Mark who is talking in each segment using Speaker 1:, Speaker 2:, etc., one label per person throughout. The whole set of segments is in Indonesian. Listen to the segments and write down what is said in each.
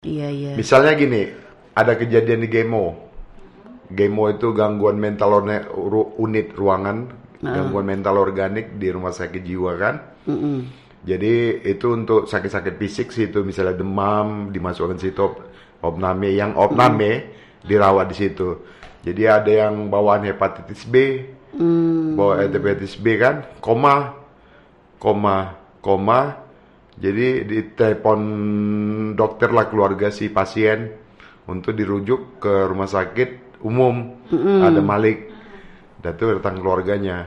Speaker 1: Iya, iya.
Speaker 2: Misalnya gini, ada kejadian di Gemo. Gemo itu gangguan mental unit ruangan,
Speaker 1: Heeh.
Speaker 2: gangguan mental organik di rumah sakit jiwa kan.
Speaker 1: Mm-mm.
Speaker 2: Jadi itu untuk sakit-sakit fisik sih, itu misalnya demam dimasukkan situ, opname, yang opname dirawat di situ. Jadi ada yang bawaan hepatitis B, bawa hepatitis B kan, koma, koma. Jadi ditelepon dokter lah keluarga si pasien untuk dirujuk ke rumah sakit umum. Ada Malik. Dan itu datang keluarganya.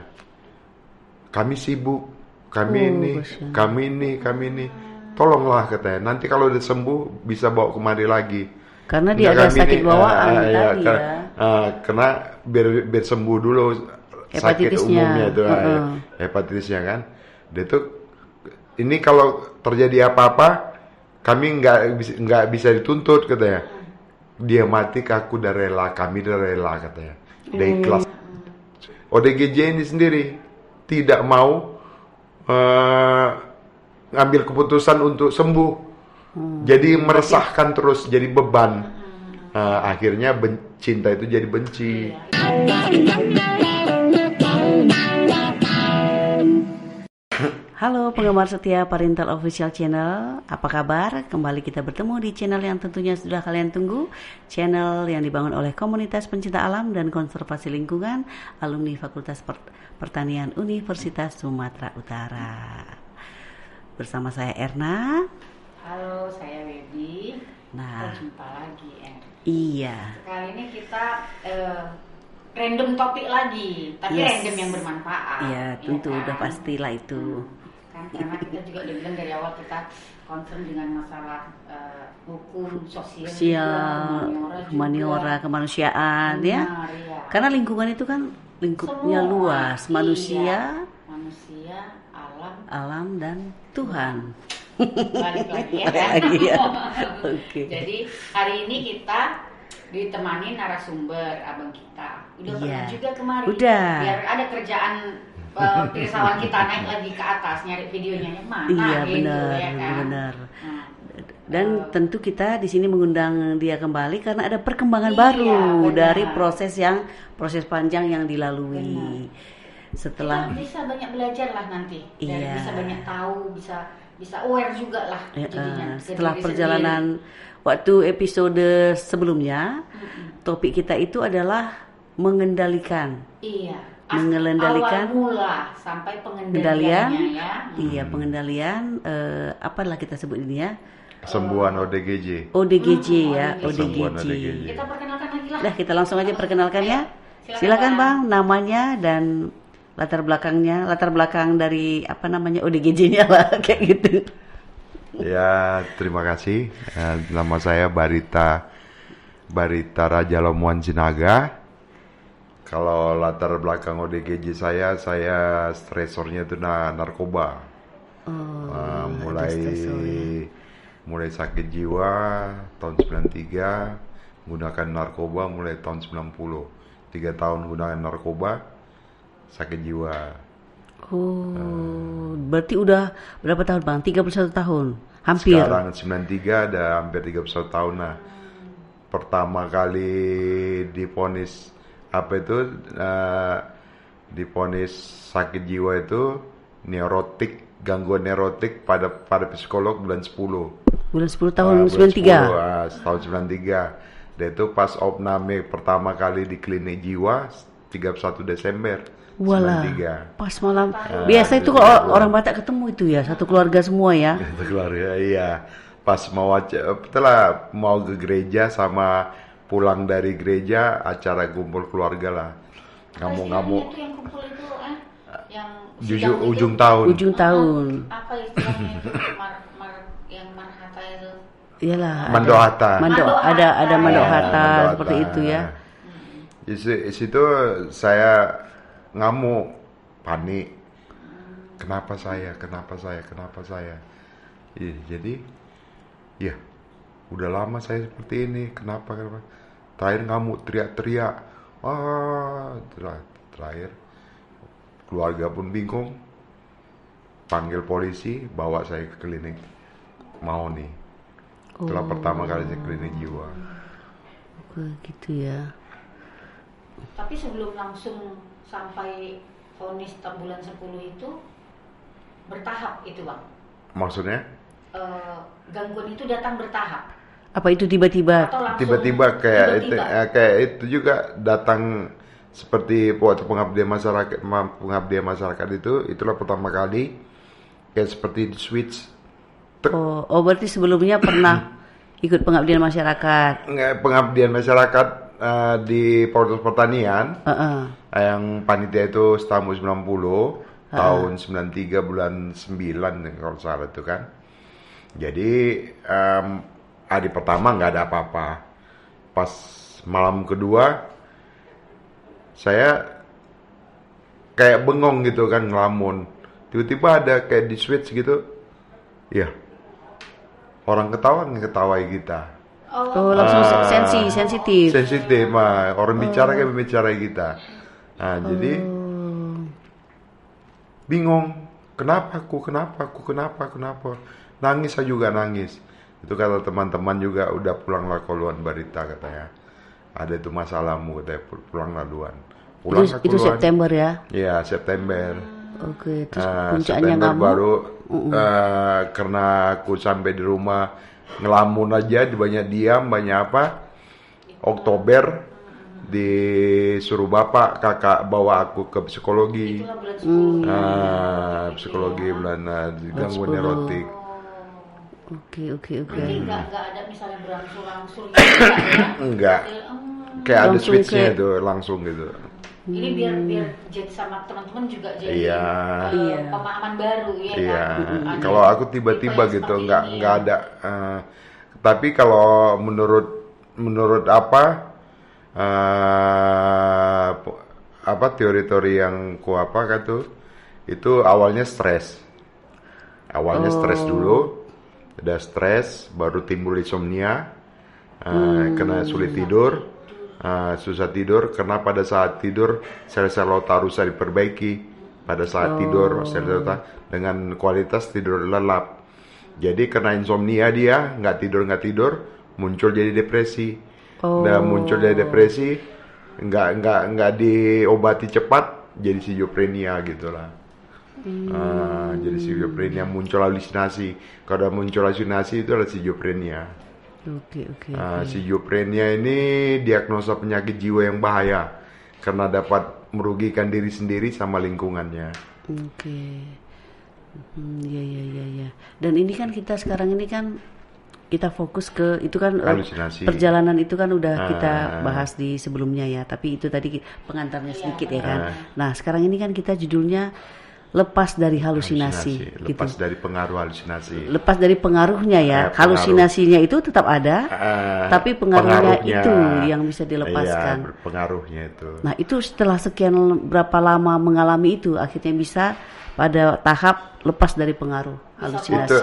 Speaker 2: Kami sibuk,
Speaker 1: Oh, kasihan.
Speaker 2: kami ini. Tolonglah katanya. Nanti kalau udah sembuh bisa bawa kemari lagi.
Speaker 1: Karena dia
Speaker 2: Enggak,
Speaker 1: ada
Speaker 2: kami ini
Speaker 1: sakit bawaan tadi ya.
Speaker 2: karena biar sembuh dulu sakit
Speaker 1: Hepatitisnya.
Speaker 2: umumnya itu,
Speaker 1: Heeh.
Speaker 2: hepatitisnya kan. Dia tuh ini kalau terjadi apa-apa kami nggak bisa dituntut katanya. Dia mati aku udah rela, kami udah rela katanya. Udah ikhlas. ODGJ ini sendiri tidak mau eh, ngambil keputusan untuk sembuh. Jadi meresahkan terus, jadi beban. Akhirnya cinta itu jadi benci.
Speaker 1: Halo penggemar setia Parental Official Channel, apa kabar? Kembali kita bertemu di channel yang tentunya sudah kalian tunggu, channel yang dibangun oleh komunitas pencinta alam dan konservasi lingkungan, alumni Fakultas Pertanian Universitas Sumatera Utara. Bersama saya Erna.
Speaker 3: Halo, saya Baby. Kita
Speaker 1: Nah,
Speaker 3: jumpa lagi,
Speaker 1: iya,
Speaker 3: Kali ini kita random topik lagi, tapi
Speaker 1: yes,
Speaker 3: random yang bermanfaat.
Speaker 1: iya
Speaker 3: ya
Speaker 1: tentu udah
Speaker 3: kan?
Speaker 1: pastilah itu.
Speaker 3: Kan karena kita juga udah bilang dari awal kita concern dengan masalah hukum sosial,
Speaker 1: Sosial,
Speaker 3: humaniora
Speaker 1: humaniora,
Speaker 3: juga.
Speaker 1: kemanusiaan ya.
Speaker 3: Benar, ya.
Speaker 1: Karena lingkungan itu kan lingkupnya
Speaker 3: Semua,
Speaker 1: luas, manusia,
Speaker 3: iya. Manusia, alam,
Speaker 1: alam dan Tuhan.
Speaker 3: balik lagi ya.
Speaker 1: Balik
Speaker 3: Kan?
Speaker 1: lagi ya. Oke.
Speaker 3: Jadi hari ini kita ditemani narasumber abang kita. Udah
Speaker 1: Iya.
Speaker 3: pernah juga kemarin.
Speaker 1: Udah.
Speaker 3: Biar ada kerjaan pirsawan kita naik lagi ke atas nyari videonya yang mana
Speaker 1: Iya
Speaker 3: gitu
Speaker 1: benar,
Speaker 3: ya kan.
Speaker 1: benar.
Speaker 3: Nah,
Speaker 1: Dan tentu kita di sini mengundang dia kembali karena ada perkembangan
Speaker 3: Iya,
Speaker 1: baru
Speaker 3: benar.
Speaker 1: dari proses panjang yang dilalui. Setelah
Speaker 3: kita bisa banyak belajar lah nanti. Dan
Speaker 1: Iya.
Speaker 3: bisa banyak tahu, bisa aware juga lah jadinya. ke
Speaker 1: setelah
Speaker 3: diri
Speaker 1: perjalanan waktu episode sebelumnya, topik kita itu adalah mengendalikan.
Speaker 3: sendiri. Iya.
Speaker 1: Mengendalikan
Speaker 3: Awal mula sampai
Speaker 1: Kendalian,
Speaker 3: pengendaliannya ya.
Speaker 1: iya pengendalian, apalah kita sebut ini ya,
Speaker 2: Kesembuhan ODGJ.
Speaker 1: ODGJ ya,
Speaker 2: Kesembuhan
Speaker 1: ODGJ.
Speaker 2: ODGJ.
Speaker 3: Kita perkenalkan lagi lah.
Speaker 1: Dah kita langsung aja perkenalkan ya.
Speaker 3: Silakan,
Speaker 1: Silakan
Speaker 3: Bang.
Speaker 1: Bang, namanya dan latar belakang dari apa namanya ODGJ-nya lah kayak gitu.
Speaker 2: Ya, terima kasih. Nama saya Barita Raja Lomuan Sinaga. Kalau latar belakang ODGJ saya stresornya itu narkoba.
Speaker 1: Oh,
Speaker 2: Mulai
Speaker 1: ada stresor ya.
Speaker 2: mulai sakit jiwa tahun 93, menggunakan narkoba mulai tahun 90. 3 tahun gunakan narkoba, sakit jiwa.
Speaker 1: Oh, berarti udah berapa tahun Bang? 31 tahun. Hampir.
Speaker 2: Sekarang 93 ada hampir 31 tahun lah. Pertama kali divonis apa itu divonis sakit jiwa itu gangguan neurotik pada psikolog bulan 10.
Speaker 1: Bulan 10 tahun
Speaker 2: Bulan
Speaker 1: 93.
Speaker 2: 10, tahun 93. Dan itu pas opname pertama kali di klinik jiwa 31 Desember
Speaker 1: Walah,
Speaker 2: 93.
Speaker 1: pas malam. Biasa itu kalau orang Batak ketemu itu ya, satu keluarga semua ya.
Speaker 2: Itu keluarga, iya. Pas setelah mau ke gereja sama pulang dari gereja, acara kumpul keluarga lah. Ngamuk-ngamuk.
Speaker 3: Itu yang kumpul itu yang
Speaker 2: Ujung tahun.
Speaker 1: Ujung tahun.
Speaker 3: Apa istilahnya itu yang marhata itu.
Speaker 1: Iyalah.
Speaker 2: Mandohata.
Speaker 1: Ada Mandohata
Speaker 2: Mandohata.
Speaker 1: seperti itu ya.
Speaker 2: Di situ saya ngamuk, panik. Kenapa saya? Jadi, ya, udah lama saya seperti ini. Kenapa? Terakhir ngamuk, teriak-teriak. Terakhir keluarga pun bingung. Panggil polisi, bawa saya ke klinik. Mau nih. Itulah pertama kali saya klinik jiwa.
Speaker 1: Gitu ya.
Speaker 3: Tapi sebelum langsung sampai vonis bulan 10 itu bertahap itu bang.
Speaker 2: Maksudnya?
Speaker 3: Gangguan itu datang bertahap.
Speaker 1: Apa itu tiba-tiba?
Speaker 3: Atau langsung
Speaker 2: Tiba-tiba kayak
Speaker 3: tiba-tiba?
Speaker 2: kayak itu juga datang seperti waktu pengabdian masyarakat itulah pertama kali kayak seperti di switch.
Speaker 1: Oh, berarti sebelumnya pernah ikut pengabdian masyarakat.
Speaker 2: Pengabdian masyarakat di Fakultas Pertanian. Yang panitia itu tahun 90, tahun 93 bulan 9 kalau salah itu kan. Jadi hari pertama nggak ada apa-apa. Pas malam kedua saya kayak bengong gitu kan, ngelamun. Tiba-tiba ada kayak di switch gitu. Ya. Orang ngeketawai kita.
Speaker 1: Oh, langsung sensitif.
Speaker 2: Sensitif, orang bicara kayak bicara kita. Nah, jadi bingung. Kenapa aku? Nangis saya juga nangis. Itu kata teman-teman juga, udah pulanglah koluan Barita katanya. Ada itu masalahmu katanya, pulanglah duluan.
Speaker 1: Itu September ya?
Speaker 2: Iya, September.
Speaker 1: Oke, terus puncaknya
Speaker 2: September
Speaker 1: kamu?
Speaker 2: baru karena aku sampai di rumah ngelamun aja, banyak diam, banyak apa. Oktober disuruh kakak bawa aku ke psikologi.
Speaker 3: Itulah bulan 10.
Speaker 2: Psikologi bulan gangguan neurotik.
Speaker 1: Oke.
Speaker 3: Jadi nggak ada misalnya berangsur-angsur gitu ya?
Speaker 2: Enggak. Kayak ada
Speaker 1: Langsung
Speaker 2: switchnya itu langsung gitu.
Speaker 3: Ini biar jadi sama teman-teman juga jadi
Speaker 2: Iya.
Speaker 3: pemahaman baru ya
Speaker 2: Iya.
Speaker 3: kan.
Speaker 2: Kalau aku tiba-tiba
Speaker 3: Tipe yang
Speaker 2: gitu
Speaker 3: seperti
Speaker 2: nggak
Speaker 3: ini,
Speaker 2: nggak
Speaker 3: ya.
Speaker 2: ada. Tapi kalau menurut apa teori-teori yang itu awalnya stres. Awalnya stres dulu. Udah stres, baru timbul insomnia. Kena sulit tidur. Susah tidur karena pada saat tidur sel-sel otak rusak diperbaiki. Pada saat tidur sel-sel otak dengan kualitas tidur lelap. Jadi karena insomnia dia nggak tidur muncul jadi depresi. Dan muncul jadi depresi nggak diobati cepat jadi schizophrenia gitulah. Jadi schizophrenia muncul halusinasi. Kalau muncul halusinasi itu adalah schizophrenia.
Speaker 1: Oke.
Speaker 2: Schizophrenia ini diagnosa penyakit jiwa yang bahaya karena dapat merugikan diri sendiri sama lingkungannya.
Speaker 1: Oke. Ya. Dan ini kan kita sekarang ini kan kita fokus ke itu kan
Speaker 2: Halusinasi.
Speaker 1: Perjalanan itu kan udah kita bahas di sebelumnya ya. Tapi itu tadi pengantarnya sedikit ya kan. Nah sekarang ini kan kita judulnya lepas dari halusinasi.
Speaker 2: Lepas
Speaker 1: gitu.
Speaker 2: dari pengaruh halusinasi.
Speaker 1: Lepas dari pengaruhnya ya.
Speaker 2: Pengaruh.
Speaker 1: Halusinasinya itu tetap ada, tapi pengaruhnya itu yang bisa dilepaskan.
Speaker 2: Iya, pengaruhnya itu.
Speaker 1: Nah itu setelah sekian berapa lama mengalami itu akhirnya bisa pada tahap lepas dari pengaruh halusinasi.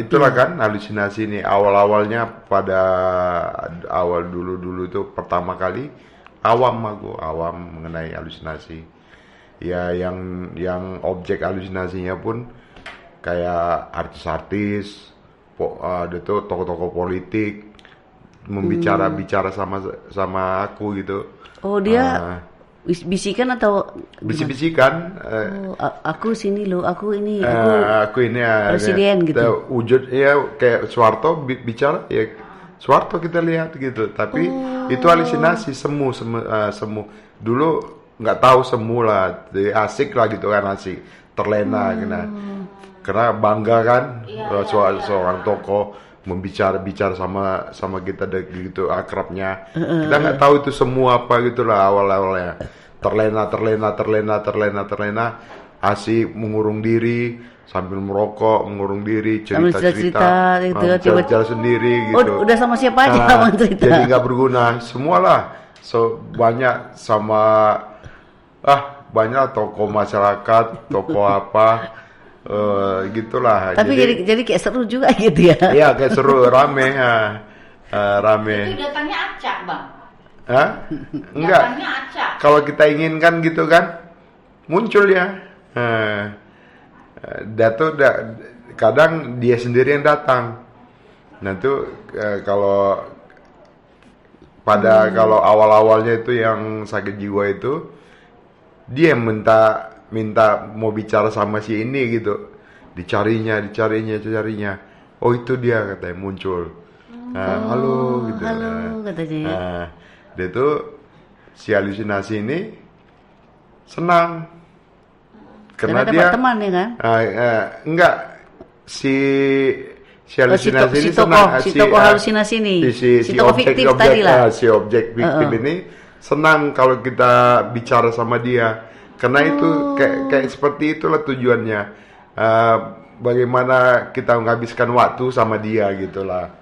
Speaker 2: Itulah kan halusinasi ini awal-awalnya pada awal dulu itu pertama kali awam mengenai halusinasi. Ya yang objek halusinasinya pun kayak artis-artis, ada tuh tokoh-tokoh politik bicara sama aku gitu.
Speaker 1: Oh dia bisikan atau
Speaker 2: bisikan?
Speaker 1: Aku sini loh, aku ini,
Speaker 2: aku ini
Speaker 1: presiden gitu.
Speaker 2: Wujud ya kayak Soeharto bicara ya Soeharto kita lihat gitu. Tapi itu halusinasi semu. Dulu nggak tahu semula, asik lah gitu kan, asik terlena karena bangga kan seorang tokoh bicara sama kita gitu akrabnya. Kita nggak tahu itu semua apa gitulah awalnya terlena asik mengurung diri sambil merokok, mengurung diri, cerita sendiri gitu.
Speaker 1: Udah sama siapa aja cerita.
Speaker 2: Jadi nggak berguna semualah. Banyak sama banyak tokoh masyarakat, tokoh apa gitulah.
Speaker 3: Tapi
Speaker 1: jadi kayak seru juga gitu ya.
Speaker 2: Iya, kayak seru, rame.
Speaker 3: Itu datangnya acak, Bang.
Speaker 2: Hah? Enggak.
Speaker 3: Datangnya acak.
Speaker 2: Kalau kita inginkan gitu kan, muncul ya. Kadang dia sendiri yang datang. Nah itu kalau kalau awal-awalnya itu yang sakit jiwa itu dia minta mau bicara sama si ini gitu, dicarinya. Oh itu dia katanya muncul. Halo gitu.
Speaker 1: Halo katanya.
Speaker 2: Nah, dia tuh si halusinasi ini senang karena
Speaker 1: dapat
Speaker 2: dia
Speaker 1: teman ya kan?
Speaker 2: enggak si halusinasi ini
Speaker 1: si tokoh halusinasi ini, si tokoh fiktif tadi lah.
Speaker 2: Si objek fiktif ini senang kalau kita bicara sama dia, karena itu kayak seperti itulah tujuannya. Bagaimana kita menghabiskan waktu sama dia gitulah.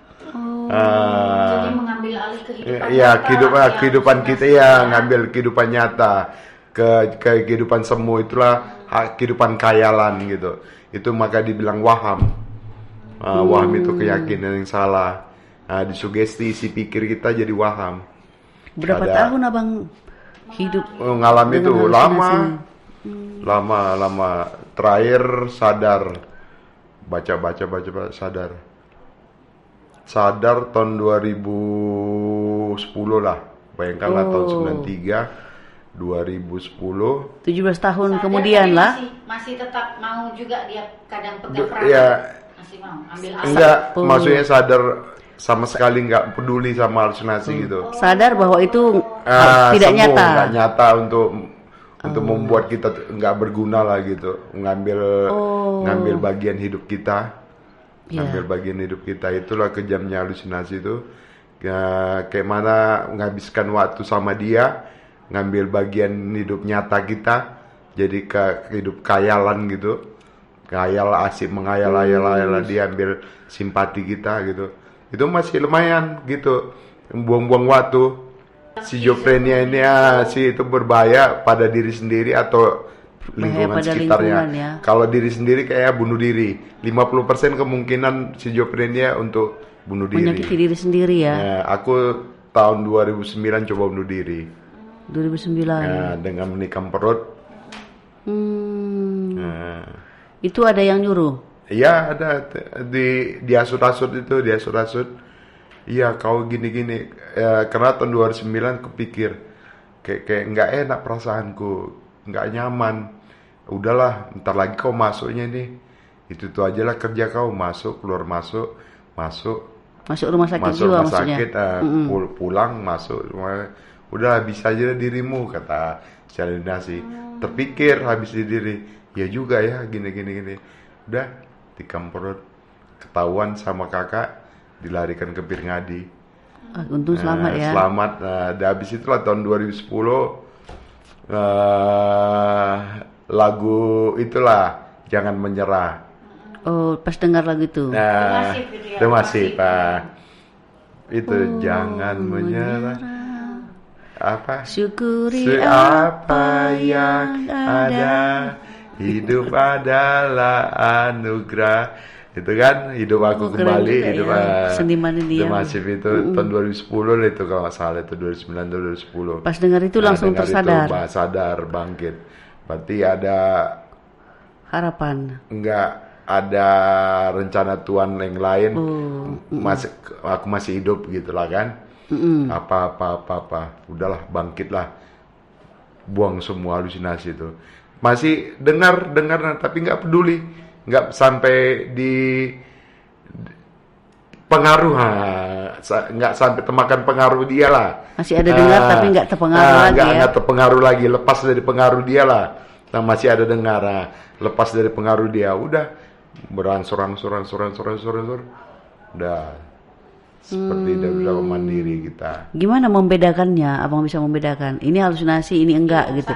Speaker 3: Jadi mengambil alih kehidupan
Speaker 2: Ya,
Speaker 3: nyata,
Speaker 2: kehidupan kita ya, ngambil kehidupan nyata ke kehidupan semu, itulah kehidupan khayalan gitu. Itu maka dibilang waham. Waham itu keyakinan yang salah. Disugesti isi pikir kita jadi waham.
Speaker 1: Berapa tahun abang hidup
Speaker 2: ngalami itu
Speaker 1: halusinasi?
Speaker 2: lama. Terakhir sadar, baca sadar tahun 2010 lah. Bayangkanlah tahun 93, 2010.
Speaker 1: 17 tahun
Speaker 3: Sadar,
Speaker 1: kemudian
Speaker 3: tapi
Speaker 1: lah.
Speaker 3: Masih tetap mau juga dia kadang pegang peran.
Speaker 2: Ya,
Speaker 3: Masih mau ambil alih.
Speaker 2: enggak, maksudnya sadar sama sekali nggak peduli sama halusinasi gitu.
Speaker 1: Sadar bahwa itu tidak
Speaker 2: semu,
Speaker 1: nyata.
Speaker 2: nggak nyata untuk membuat kita nggak berguna lah gitu, ngambil bagian hidup kita, ngambil bagian hidup kita. Itulah kejamnya halusinasi itu. Kayak mana menghabiskan waktu sama dia, ngambil bagian hidup nyata kita, jadi hidup khayalan gitu, khayal asik menghayal dia ambil simpati kita gitu. Itu masih lumayan gitu, buang-buang waktu. Schizophrenia ini itu berbahaya pada diri sendiri atau lingkungan sekitarnya.
Speaker 1: Ya.
Speaker 2: Kalau diri sendiri kayak bunuh diri. 50% kemungkinan schizophrenia untuk bunuh diri.
Speaker 1: Menyakiti diri sendiri ya.
Speaker 2: Aku tahun 2009 coba bunuh diri.
Speaker 1: 2009.
Speaker 2: Dengan menikam perut.
Speaker 1: Itu ada yang nyuruh?
Speaker 2: Iya, ada diasut-asut itu, diasut-asut. Iya, kau gini-gini. Karena tahun 2009 kepikir kayak nggak enak perasaanku, nggak nyaman. Udahlah, ntar lagi kau masuknya nih. Itu tuh aja lah kerja kau, masuk keluar masuk.
Speaker 1: Masuk rumah sakit
Speaker 2: masuk
Speaker 1: juga
Speaker 2: rumah
Speaker 1: maksudnya.
Speaker 2: sakit, pulang masuk. Udah bisa aja dirimu, kata halusinasi. Terpikir habis di diri, ya juga ya gini. Udah tikam perut, ketahuan sama kakak, dilarikan ke Pirngadi.
Speaker 1: Untung selamat ya.
Speaker 2: Selamat. Habis itulah tahun 2010 lagu itulah Jangan Menyerah.
Speaker 1: Oh, pas dengar lagu itu.
Speaker 2: Masif, itu Jangan Menyerah. Apa?
Speaker 1: Syukuri
Speaker 2: apa yang ada. Hidup adalah anugerah. Itu kan hidup aku kembali, hidup
Speaker 1: seniman ini ya.
Speaker 2: Masif itu tahun 2010 itu kalau nggak salah, itu 2009 2010.
Speaker 1: Pas dengar itu langsung tersadar.
Speaker 2: Itu, sadar, bangkit. Berarti ada
Speaker 1: harapan.
Speaker 2: Enggak ada rencana Tuhan yang lain. Aku masih hidup gitulah kan. Apa. Udahlah, bangkitlah. Buang semua halusinasi itu. Masih dengar tapi nggak peduli, nggak sampai di pengaruh, nggak sampai termakan pengaruh dia lah.
Speaker 1: Masih ada dengar tapi nggak terpengaruh lagi ya. Nggak
Speaker 2: terpengaruh lagi, lepas dari pengaruh dia lah. Nah, masih ada dengar, lepas dari pengaruh dia, udah berangsur-angsur, udah seperti udah mandiri kita.
Speaker 1: Gimana membedakannya? Abang bisa membedakan ini halusinasi, ini enggak gitu.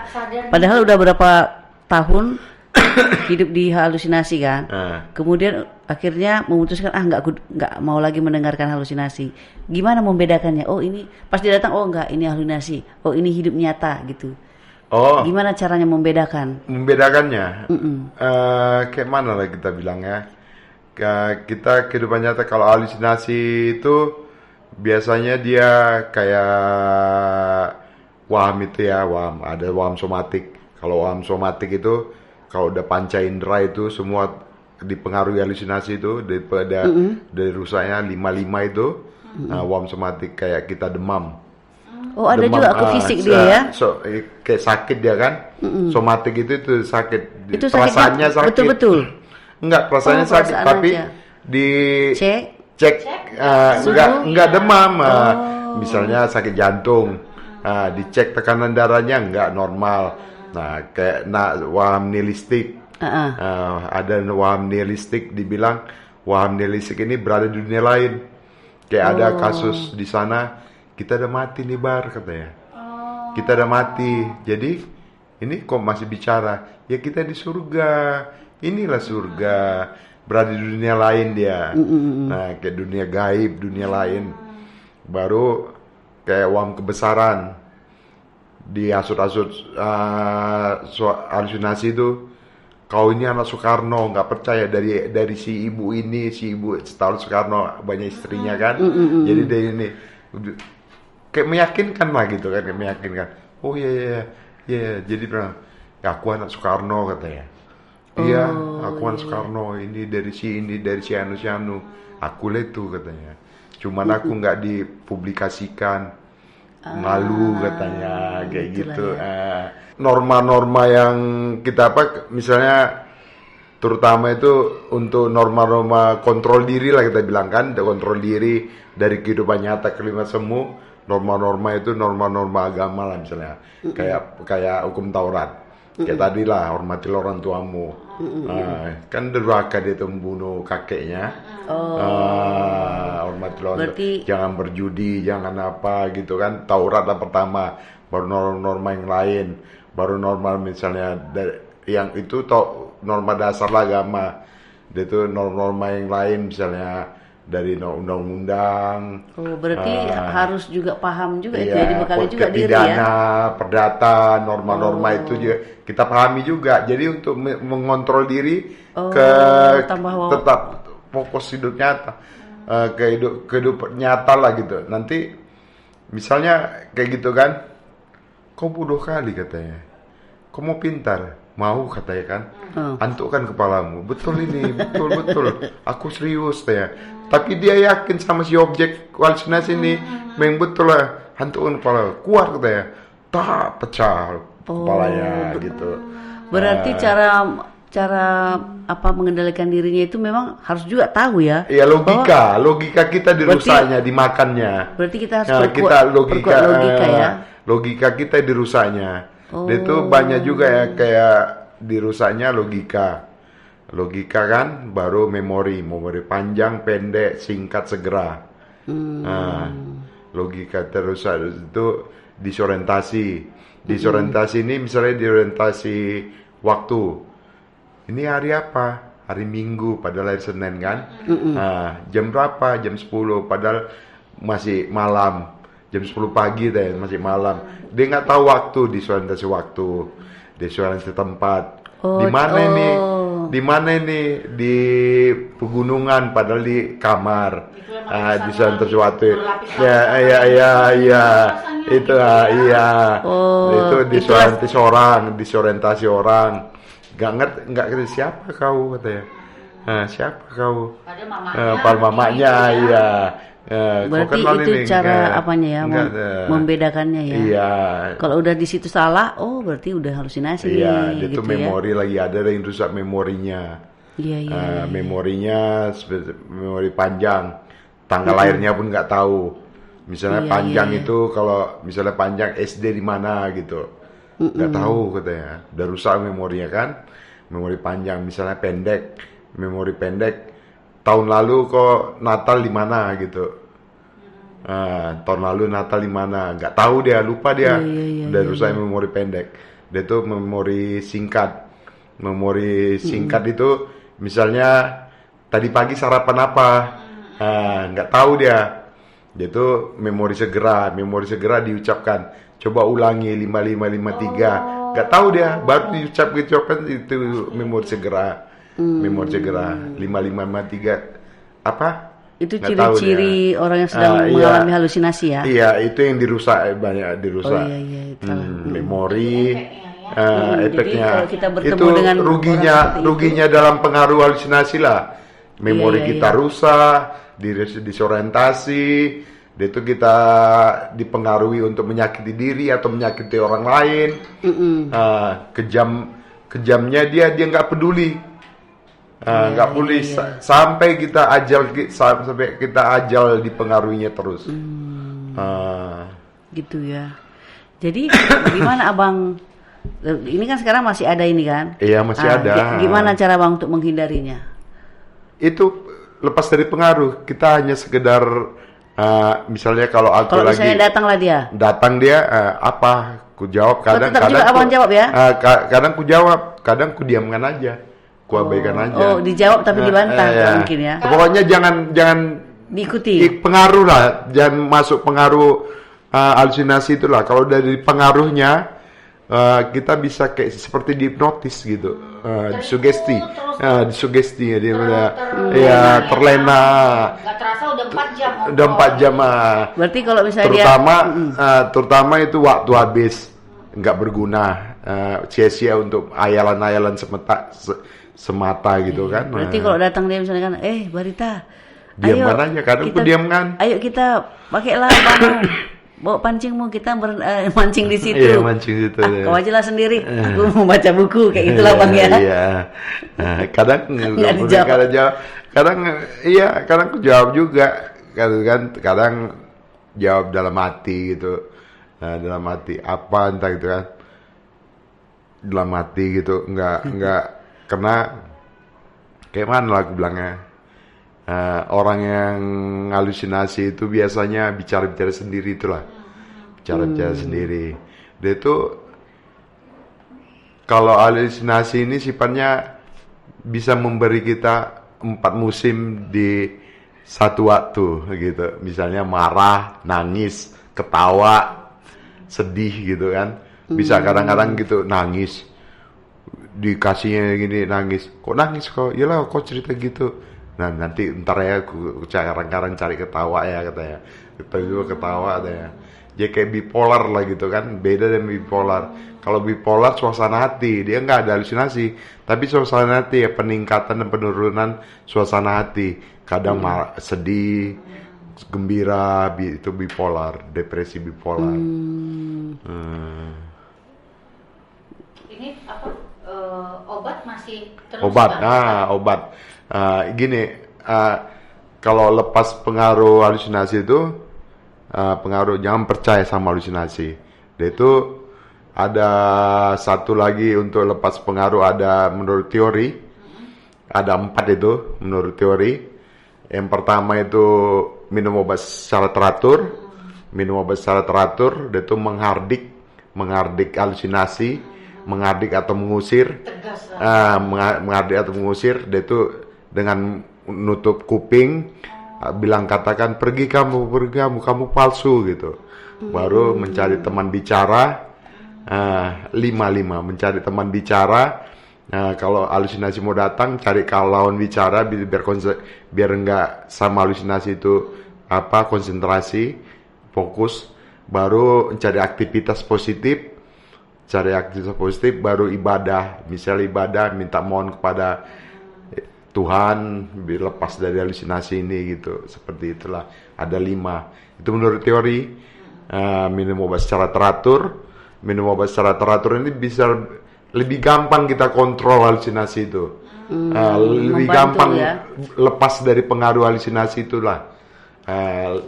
Speaker 1: Padahal udah berapa tahun hidup di halusinasi kan. Kemudian akhirnya memutuskan nggak mau lagi mendengarkan halusinasi. Gimana membedakannya? Oh ini pas dia datang, oh enggak, ini halusinasi. Oh ini hidup nyata gitu.
Speaker 2: Oh.
Speaker 1: Gimana caranya membedakan?
Speaker 2: Membedakannya? Kayak mana lah kita bilang ya? Kita kehidupan nyata, kalau halusinasi itu biasanya dia kayak waham itu ya, ada waham somatik. Kalau waham somatik itu kalau udah panca indera itu semua dipengaruhi halusinasi itu daripada dari rusaknya 55 itu warm somatik kayak kita demam.
Speaker 1: Oh, ada
Speaker 2: Demam,
Speaker 1: juga ke fisik dia ya.
Speaker 2: Kayak sakit dia kan. Somatik itu sakit.
Speaker 1: Itu
Speaker 2: perasaannya
Speaker 1: sakitnya
Speaker 2: sakit.
Speaker 1: betul-betul.
Speaker 2: Enggak, perasaannya sakit
Speaker 1: perasaan
Speaker 2: tapi
Speaker 1: aja.
Speaker 2: cek enggak demam. Misalnya sakit jantung. Dicek tekanan darahnya enggak normal. Nah, kayak waham nihilistik. Ada waham nihilistik, dibilang waham nihilistik ini berada di dunia lain. Kayak ada kasus di sana, kita udah mati nih Bar katanya. Kita udah mati. Jadi ini kok masih bicara? Ya kita di surga. Inilah surga. Berada di dunia lain dia. Nah, kayak dunia gaib, dunia lain. Baru kayak waham kebesaran. Diasut-asut halusinasi itu. Kau ini anak Soekarno, nggak percaya dari si ibu ini, si ibu setahun Soekarno banyak istrinya kan, jadi dari ini kayak meyakinkan lah gitu kan, kayak meyakinkan. Oh iya, jadi bilang, ya, aku anak Soekarno katanya. Iya, aku anak Soekarno, ini dari si anu, aku letu katanya. Cuman aku nggak dipublikasikan, malu katanya, kayak gitu.
Speaker 1: Ya.
Speaker 2: Norma-norma yang kita misalnya terutama itu untuk norma-norma kontrol diri lah kita bilang kan, kontrol diri dari kehidupan nyata kelima semu. Norma-norma itu norma-norma agama lah misalnya, kayak hukum Taurat, kayak tadi lah, hormatilah orang tuamu. Kan durhaka dia tuh membunuh kakeknya. Hormatilah orang tua, jangan berjudi, jangan apa gitu kan. Taurat lah pertama, baru norma-norma yang lain. Baru norma misalnya yang itu norma dasar lah agama. Dia itu norma-norma yang lain misalnya dari undang-undang.
Speaker 1: Oh, berarti harus juga paham juga itu
Speaker 2: ya,
Speaker 1: ya, dibekali juga diri
Speaker 2: pidana, perdata, norma-norma itu juga kita pahami juga. Jadi untuk mengontrol diri tetap fokus hidup nyata, kehidupan nyata lah gitu. Nanti misalnya kayak gitu kan, kau bodoh kali katanya. Kau mau pintar? Mau katanya kan. Antukkan kepalamu. Betul ini, betul. Aku serius katanya. Tapi dia yakin sama si objek halusinasi ini. Memang betul lah. Antukkan kepala. Keluar katanya. Tak pecah kepalanya gitu.
Speaker 1: Berarti cara mengendalikan dirinya itu memang harus juga tahu ya.
Speaker 2: Iya, logika kita dirusaknya, dimakannya.
Speaker 1: Berarti kita harus perkuat logika ya.
Speaker 2: Logika kita dirusaknya. Itu banyak juga ya, kayak dirusaknya logika kan, baru memori panjang, pendek, singkat, segera. Logika terusak itu disorientasi ini misalnya diorientasi waktu. Ini hari apa? Hari Minggu, padahal hari Senin kan. Jam berapa? Jam 10, padahal masih malam. Jam 10 pagi deh, masih malam. Dia nggak tahu waktu, disorientasi waktu, disorientasi tempat. Di mana ini? Di pegunungan, padahal di kamar. Disorientasi waktu. Iya. Itu disorientasi orang. Nggak ngerti siapa kau katanya. Siapa kau? Padahal mamanya, iya.
Speaker 1: Berarti itu cara apanya ya, membedakannya ya.
Speaker 2: Iya.
Speaker 1: Kalau udah di situ salah, berarti udah halusinasi.
Speaker 2: Iya, dia
Speaker 1: gitu
Speaker 2: tuh memori lagi, ada yang rusak memorinya.
Speaker 1: Iya.
Speaker 2: Memorinya memori panjang, tanggal lahirnya pun nggak tahu. Misalnya panjang itu kalau misalnya panjang SD di mana gitu, nggak tahu katanya. Udah rusak memorinya kan, memori panjang. Misalnya memori pendek. Tahun lalu kok Natal di mana gitu. Tahun lalu Natal di mana? Nggak tahu dia, lupa dia. Udah rusak memori pendek. Dia tuh memori singkat. Memori singkat itu misalnya tadi pagi sarapan apa? Nggak tahu dia. Dia tuh memori segera. Memori segera diucapkan. Coba ulangi 5553. Nggak tahu dia. Baru diucapkan itu memori segera. Memori segera 5553 apa?
Speaker 1: Itu ciri-ciri orang yang sedang mengalami halusinasi ya?
Speaker 2: Iya, itu yang dirusak, banyak dirusak.
Speaker 1: Itu.
Speaker 2: Memori, Efeknya
Speaker 1: Jadi kalau kita bertemu
Speaker 2: itu
Speaker 1: dengan
Speaker 2: ruginya
Speaker 1: orang seperti
Speaker 2: ruginya dalam pengaruh halusinasi lah. Memori
Speaker 1: Iya,
Speaker 2: kita rusak, disorientasi, itu kita dipengaruhi untuk menyakiti diri atau menyakiti orang lain. Kejamnya dia nggak peduli. Nggak peduli sampai kita ajal dipengaruhinya terus.
Speaker 1: gitu ya. Jadi gimana abang? Ini kan sekarang masih ada ini kan?
Speaker 2: Iya, masih ada.
Speaker 1: Gimana cara bang untuk menghindarinya?
Speaker 2: Itu lepas dari pengaruh, kita hanya sekedar misalnya kalau aku
Speaker 1: Kalau
Speaker 2: lagi
Speaker 1: misalnya
Speaker 2: datang dia apa? Ku jawab
Speaker 1: tetap juga abang jawab ya?
Speaker 2: Kadang ku jawab, kadang ku diamkan aja, ku abaikan aja.
Speaker 1: Oh, dijawab tapi dibantah mungkin ya?
Speaker 2: Pokoknya jangan
Speaker 1: diikuti.
Speaker 2: Pengaruh lah, jangan masuk pengaruh halusinasi itulah. Kalau dari pengaruhnya kita bisa kayak seperti dihipnotis gitu, disugesti, disugesti dia terlena.
Speaker 3: Nggak terasa udah 4 jam.
Speaker 2: Udah 4 jam.
Speaker 1: Berarti kalau misalnya
Speaker 2: terutama itu waktu habis nggak berguna, sia-sia untuk ayalan-ayalan semata gitu kan.
Speaker 1: Berarti kalau datang dia misalnya kan, Barita,
Speaker 2: diamkan aja, kadang aku diamkan.
Speaker 1: Ayo kita pakailah bawa pancingmu, kita mancing di situ.
Speaker 2: Iya, mancing situ.
Speaker 1: Kau aja lah sendiri. Aku mau baca buku kayak gitulah bang ya.
Speaker 2: Iya. Kadang
Speaker 1: nggak dijawab.
Speaker 2: Kadang aku jawab juga. Kadang jawab dalam hati gitu. Dalam hati apa entah gitu kan. Dalam hati gitu, enggak karena kayak mana lah aku bilangnya. Orang yang halusinasi itu biasanya bicara-bicara sendiri itulah. Bicara-bicara sendiri. Dia itu kalau halusinasi ini sifatnya bisa memberi kita 4 musim di satu waktu gitu. Misalnya marah, nangis, ketawa, sedih gitu kan. Bisa kadang-kadang gitu nangis. Dikasihnya gini nangis. Kok nangis kok? Iyalah kok cerita gitu. Nah nanti ntar ya aku kadang-kadang cari ketawa ya katanya. Kita juga ketawa katanya. Dia kayak bipolar lah gitu kan. Beda dengan bipolar. Kalau bipolar suasana hati, dia nggak ada halusinasi. Tapi suasana hati ya peningkatan dan penurunan suasana hati. Kadang sedih, gembira, itu bipolar, depresi bipolar.
Speaker 3: Ini apa? Obat masih terus?
Speaker 2: Obat. Kalau lepas pengaruh halusinasi itu, jangan percaya sama halusinasi. Dia itu ada satu lagi untuk lepas pengaruh, ada menurut teori, ada 4 itu menurut teori. Yang pertama itu minum obat secara teratur. Dia itu menghardik halusinasi, menghardik atau mengusir. Menghardik atau mengusir, dia itu dengan nutup kuping, katakan pergi kamu palsu gitu. Baru mencari teman bicara, 5 mencari teman bicara. Kalau halusinasi mau datang, cari lawan bicara biar enggak sama halusinasi itu konsentrasi, fokus. Baru cari aktivitas positif. Baru ibadah. Misalnya ibadah, minta mohon kepada Tuhan lepas dari halusinasi ini gitu. Seperti itulah. Ada 5. Itu menurut teori. Minum obat secara teratur. Ini bisa lebih gampang kita kontrol halusinasi itu. Lebih gampang lepas dari pengaruh halusinasi itulah.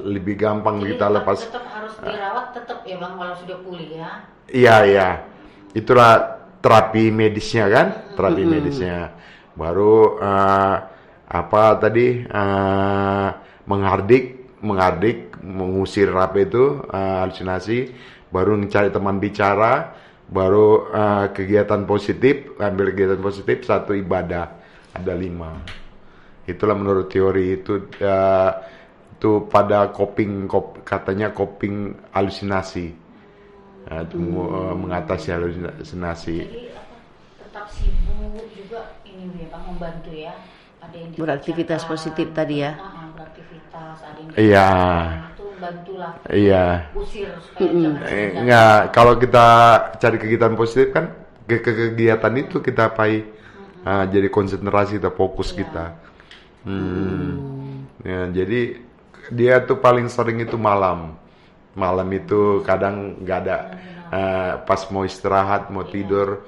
Speaker 2: Lebih gampang
Speaker 3: jadi
Speaker 2: kita lepas.
Speaker 3: Tetap harus dirawat tetap ya bang kalau sudah pulih ya. Iya.
Speaker 2: Itulah terapi medisnya kan, medisnya. Baru menghardik, mengusir halusinasi, baru mencari teman bicara, baru kegiatan positif, ambil kegiatan positif, 1 ibadah, ada 5. Itulah menurut teori itu pada katanya coping halusinasi. Itu mengatasi halusinasi.
Speaker 3: Jadi tetap sibuk juga ini ya Bang, membantu ya. Ada yang
Speaker 1: beraktivitas positif tadi ya.
Speaker 3: Beraktivitas, ada yang itu bantulah.
Speaker 2: Iya.
Speaker 3: Usir supaya jangan
Speaker 2: Enggak, kalau kita cari kegiatan positif kan kegiatan itu kita apai. Jadi konsentrasi kita, fokus kita. Ya, jadi dia tuh paling sering itu malam itu kadang nggak ada, pas mau istirahat mau tidur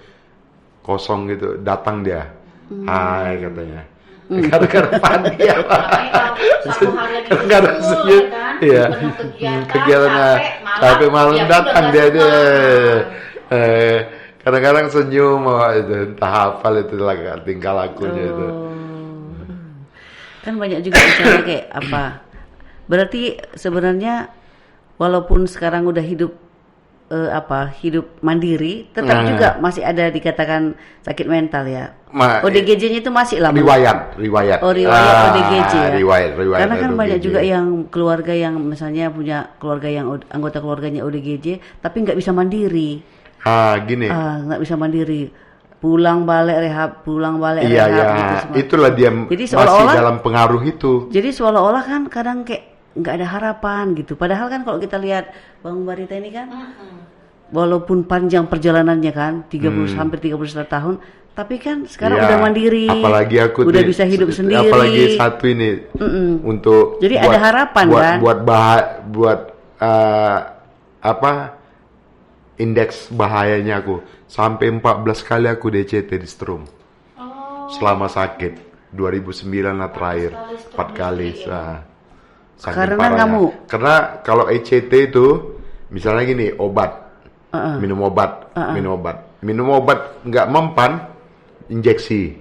Speaker 2: kosong gitu datang dia, hai katanya. Kadang-kadang pagi ya Pak. Kadang senyum, iya. Kegiatan sampai malam datang dia. Kadang-kadang senyum, itu entah hafal itu tingkah lakunya itu.
Speaker 1: Kan banyak juga misalnya kayak apa? Berarti sebenarnya walaupun sekarang udah hidup hidup mandiri, tetap juga masih ada dikatakan sakit mental ya. ODGJ-nya itu masih lama.
Speaker 2: Riwayat.
Speaker 1: Oh, riwayat ODGJ ya.
Speaker 2: Riwayat.
Speaker 1: Karena kan
Speaker 2: ODGJ.
Speaker 1: banyak juga yang keluarga yang misalnya punya keluarga yang anggota keluarganya ODGJ tapi nggak bisa mandiri.
Speaker 2: Gini.
Speaker 1: Nggak bisa mandiri. Pulang balik rehab
Speaker 2: Iya,
Speaker 1: gitu semua.
Speaker 2: Itulah dia. Jadi masih dalam pengaruh itu.
Speaker 1: Jadi seolah-olah kan kadang kayak nggak ada harapan gitu. Padahal kan kalau kita lihat Bang Barita ini kan, walaupun panjang perjalanannya kan, 30 hampir 31 tahun, tapi kan sekarang udah mandiri. Apalagi aku udah bisa hidup sendiri.
Speaker 2: Apalagi satu ini untuk.
Speaker 1: Jadi ada harapan kan.
Speaker 2: Buat indeks bahayanya aku sampai 14 kali aku DCT di Strom. Selama sakit 2009 lah terakhir 4 kali. Karena kalau ECT itu misalnya gini, minum obat nggak mempan, injeksi.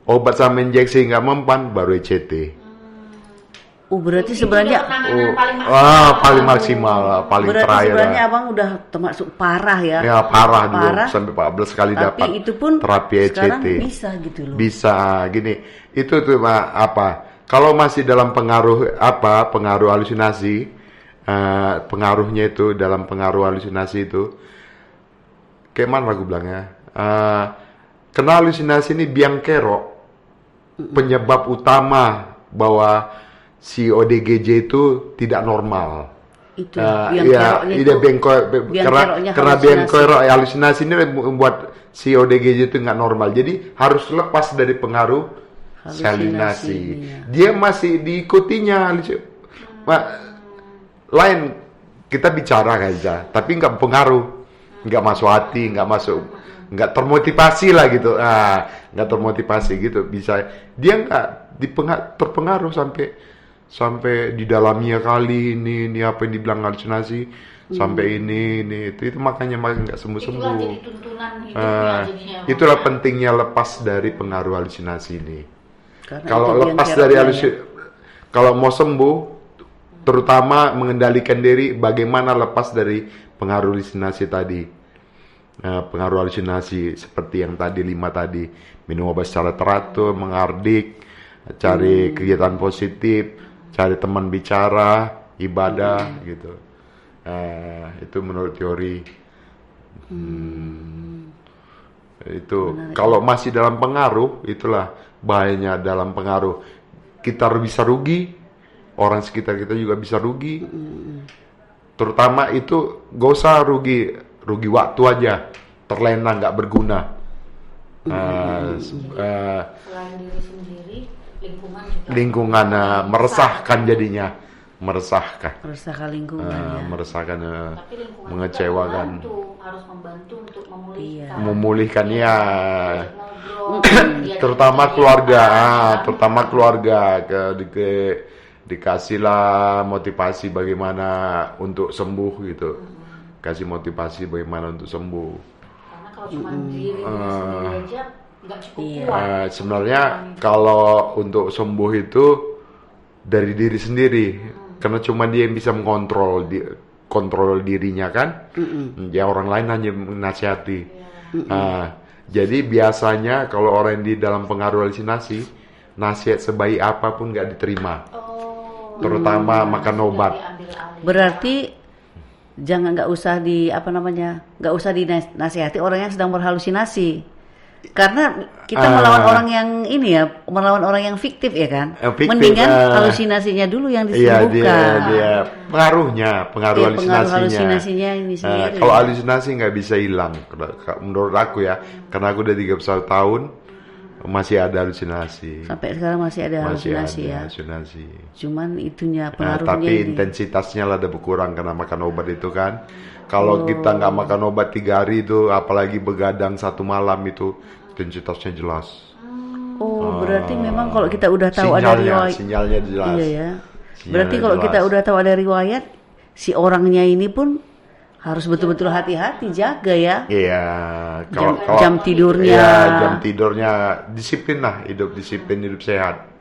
Speaker 2: Obat sama injeksi nggak mempan, baru ECT.
Speaker 1: Berarti sebenarnya
Speaker 2: paling maksimal, paling
Speaker 1: berarti
Speaker 2: terakhir.
Speaker 1: Sebenarnya abang udah termasuk parah ya.
Speaker 2: Ya parah dulu, sampai 14 kali dapat.
Speaker 1: Tapi itu pun
Speaker 2: terapi ECT.
Speaker 1: Sekarang bisa gitu loh.
Speaker 2: Bisa gini. Itu tuh kalau masih dalam pengaruh halusinasi, pengaruhnya itu dalam pengaruh halusinasi itu, kayak mana aku bilangnya? Karena halusinasi ini biang kerok, penyebab utama bahwa si ODGJ itu tidak normal.
Speaker 1: Itu biang
Speaker 2: kerok halusinasi ini membuat si ODGJ itu nggak normal. Jadi harus lepas dari pengaruh halusinasi. Dia masih diikutinya. Lain kita bicara aja, tapi nggak pengaruh, nggak masuk hati, nggak termotivasi lah gitu. Nggak termotivasi gitu. Bisa dia nggak terpengaruh sampai di dalamnya kali ini apa yang dibilang halusinasi sampai ini itu makanya nggak sembuh-sembuh. Itulah pentingnya lepas dari pengaruh halusinasi ini. Kalau lepas dari kalau mau sembuh, terutama mengendalikan diri, bagaimana lepas dari pengaruh halusinasi tadi. Pengaruh halusinasi seperti yang tadi 5 tadi, minum obat secara teratur, mengardik, cari kegiatan positif, cari teman bicara, ibadah gitu. Itu menurut teori. Itu menarik. Kalau masih dalam pengaruh, itulah bahayanya dalam pengaruh. Kita bisa rugi, orang sekitar kita juga bisa rugi. Terutama itu gak usah rugi waktu aja, terlena nggak berguna.
Speaker 3: Selain diri sendiri,
Speaker 2: lingkungan meresahkan jadinya, meresahkan lingkungan, meresahkan, mengecewakan.
Speaker 3: Harus membantu untuk
Speaker 2: memulihkan ya. Terutama keluarga, dikasihlah motivasi bagaimana untuk sembuh gitu. Kasih motivasi bagaimana untuk sembuh.
Speaker 3: Karena kalau cuma diri sendiri aja nggak cukup kuat.
Speaker 2: Sebenarnya kalau untuk sembuh itu dari diri sendiri, karena cuma dia yang bisa kontrol dirinya kan. Ya orang lain hanya menasihati. Jadi biasanya kalau orang yang di dalam pengaruh halusinasi, nasihat sebaik apapun nggak diterima. Terutama makan obat.
Speaker 1: Berarti nggak usah dinasihati orang yang sedang berhalusinasi. Karena kita melawan orang yang ini ya, melawan orang yang fiktif ya kan.
Speaker 2: Fiktif,
Speaker 1: Mendingan halusinasinya dulu yang
Speaker 2: Iya,
Speaker 1: disembuhkan.
Speaker 2: dia pengaruh
Speaker 1: Iya, pengaruh halusinasinya ini sendiri.
Speaker 2: Kalau halusinasi nggak bisa hilang, menurut aku ya, karena aku udah 31 tahun masih ada halusinasi.
Speaker 1: Sampai sekarang masih ada halusinasi ya.
Speaker 2: Halusinasi.
Speaker 1: Cuman itunya
Speaker 2: Nah,
Speaker 1: pengaruhnya
Speaker 2: tapi
Speaker 1: ini.
Speaker 2: intensitasnya lah ada berkurang karena makan obat itu kan. Kalau kita nggak makan obat 3 hari itu, apalagi begadang 1 malam itu, intensitasnya jelas.
Speaker 1: Oh, berarti memang kalau kita udah tahu ada riwayat.
Speaker 2: Sinyalnya jelas.
Speaker 1: Iya ya.
Speaker 2: Sinyalnya
Speaker 1: Berarti kalau
Speaker 2: jelas.
Speaker 1: kita udah tahu ada riwayat, si orangnya ini pun harus betul-betul hati-hati, jaga ya.
Speaker 2: Iya,
Speaker 1: Jam tidurnya.
Speaker 2: Iya, jam tidurnya disiplin lah, hidup disiplin, hidup sehat.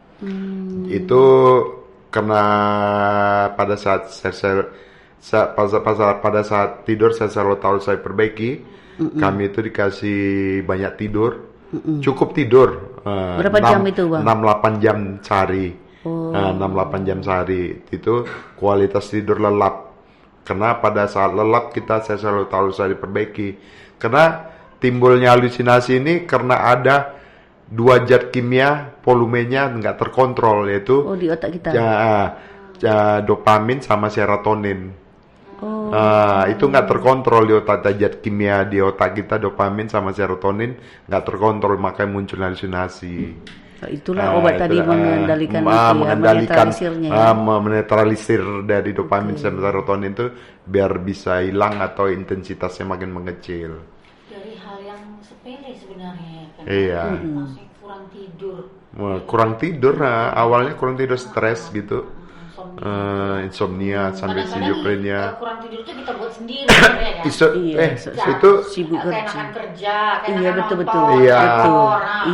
Speaker 2: Itu karena pada saat pada saat tidur saya selalu tahu saya perbaiki. Kami itu dikasih banyak tidur, cukup tidur.
Speaker 1: Berapa jam itu, Bang?
Speaker 2: 6-8 jam sehari. 6-8 jam sehari itu kualitas tidur lelap. Karena pada saat lelap saya selalu tahu saya diperbaiki. Karena timbulnya halusinasi ini karena ada 2 zat kimia volumenya nggak terkontrol, yaitu
Speaker 1: di otak kita.
Speaker 2: Dopamin sama serotonin.
Speaker 1: Oh.
Speaker 2: Itu nggak terkontrol di otak, zat kimia di otak kita, dopamin sama serotonin nggak terkontrol, makanya muncul halusinasi.
Speaker 1: Itulah obat tadi mengendalikan itu ya, menetralisirnya ya.
Speaker 2: Menetralisir dari dopamin sama serotonin itu biar bisa hilang atau intensitasnya makin mengecil.
Speaker 3: Dari hal yang sepele sebenarnya kan.
Speaker 2: Iya.
Speaker 3: Masih kurang tidur.
Speaker 2: Kurang tidur, awalnya kurang tidur, stres gitu. Insomnia sampai schizophrenia.
Speaker 3: Kurang tidur itu kita buat sendiri ya.
Speaker 2: Itu
Speaker 1: sibuk
Speaker 3: keenakan kerja,
Speaker 1: Iya, betul-betul.
Speaker 2: Iya.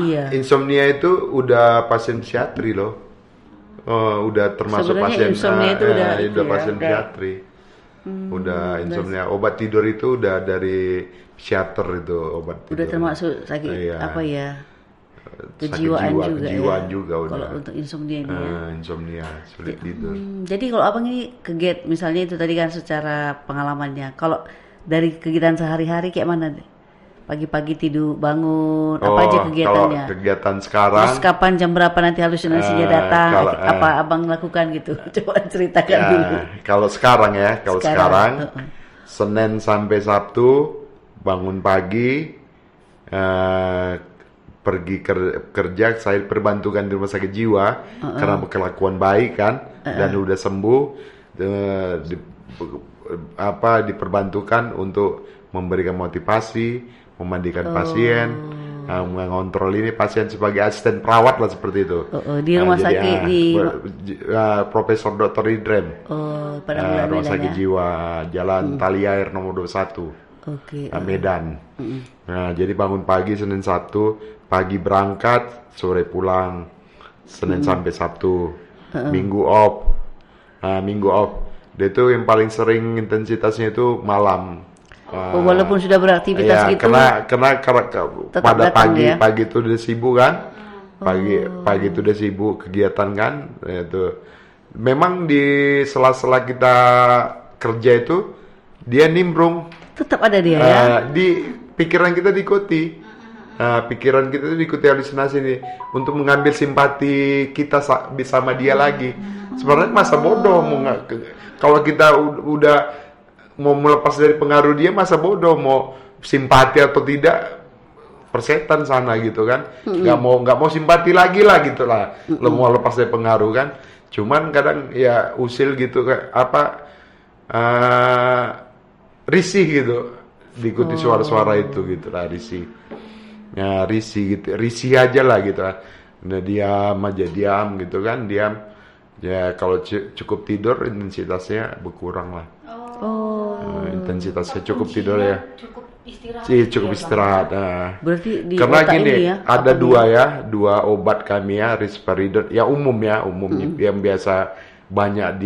Speaker 1: Iya.
Speaker 2: Insomnia itu udah pasien psikiatri loh. Udah termasuk
Speaker 1: Sebenarnya
Speaker 2: pasien
Speaker 1: insomnia itu udah itu ya,
Speaker 2: pasien
Speaker 1: udah.
Speaker 2: psikiatri. Udah insomnia, obat tidur itu udah dari psikiater itu obat tidur.
Speaker 1: Udah termasuk sakit
Speaker 2: Iya.
Speaker 1: apa ya?
Speaker 2: Sakit kejiwaan juga udah.
Speaker 1: Kalau untuk insomnia ini ya.
Speaker 2: Insomnia, sulit tidur.
Speaker 1: Jadi kalau abang ini kegiat, misalnya itu tadi kan secara pengalamannya. Kalau dari kegiatan sehari-hari kayak mana? Pagi-pagi tidur, bangun, apa aja kegiatannya?
Speaker 2: Kalau kegiatan sekarang,
Speaker 1: Terus kapan, jam berapa nanti halusinasinya datang? Apa abang lakukan gitu? Coba ceritakan dulu.
Speaker 2: Kalau sekarang ya, Senin sampai Sabtu bangun pagi, pergi kerja, saya perbantukan di rumah sakit jiwa karena berkelakuan baik kan, dan udah sembuh, diperbantukan untuk memberikan motivasi, memandikan pasien, mengontrol ini pasien sebagai asisten perawat lah seperti itu.
Speaker 1: Di rumah sakit di
Speaker 2: Profesor Dr. Idrem.
Speaker 1: pada
Speaker 2: rumah sakit jiwa Jalan Taliair nomor 21. Medan. Nah, jadi bangun pagi Senin Sabtu, pagi berangkat, sore pulang. Senin sampai Sabtu. Minggu off. Minggu off. Dia itu yang paling sering intensitasnya itu malam.
Speaker 1: Walaupun sudah beraktivitas gitu.
Speaker 2: Karena pada pagi itu udah sibuk kan. Pagi itu udah sibuk kegiatan kan. Itu. Memang di sela-sela kita kerja itu dia nimbrung.
Speaker 1: Tetap ada dia ya.
Speaker 2: Di pikiran kita diikuti. Pikiran kita itu diikuti halusinasi ini untuk mengambil simpati kita sama dia lagi. Sebenarnya masa bodoh kalau kita udah mau melepas dari pengaruh dia, masa bodoh mau simpati atau tidak, persetan sana gitu kan. Nggak mau simpati lagi lah gitu lah. Lo mau lepas dari pengaruh kan. Cuman kadang ya usil gitu risih gitu, diikuti suara-suara itu gitu lah, risih. Ya risih gitu, risih aja lah gitu lah. Nah, diam gitu kan, diam. Ya kalau cukup tidur intensitasnya berkurang lah. Intensitasnya cukup tidur ya.
Speaker 3: Cukup istirahat.
Speaker 2: Cukup istirahat.
Speaker 1: Berarti di
Speaker 2: karena
Speaker 1: otak
Speaker 2: gini,
Speaker 1: ini ya,
Speaker 2: ada dua obat kami ya, risperidon, ya umum yang biasa banyak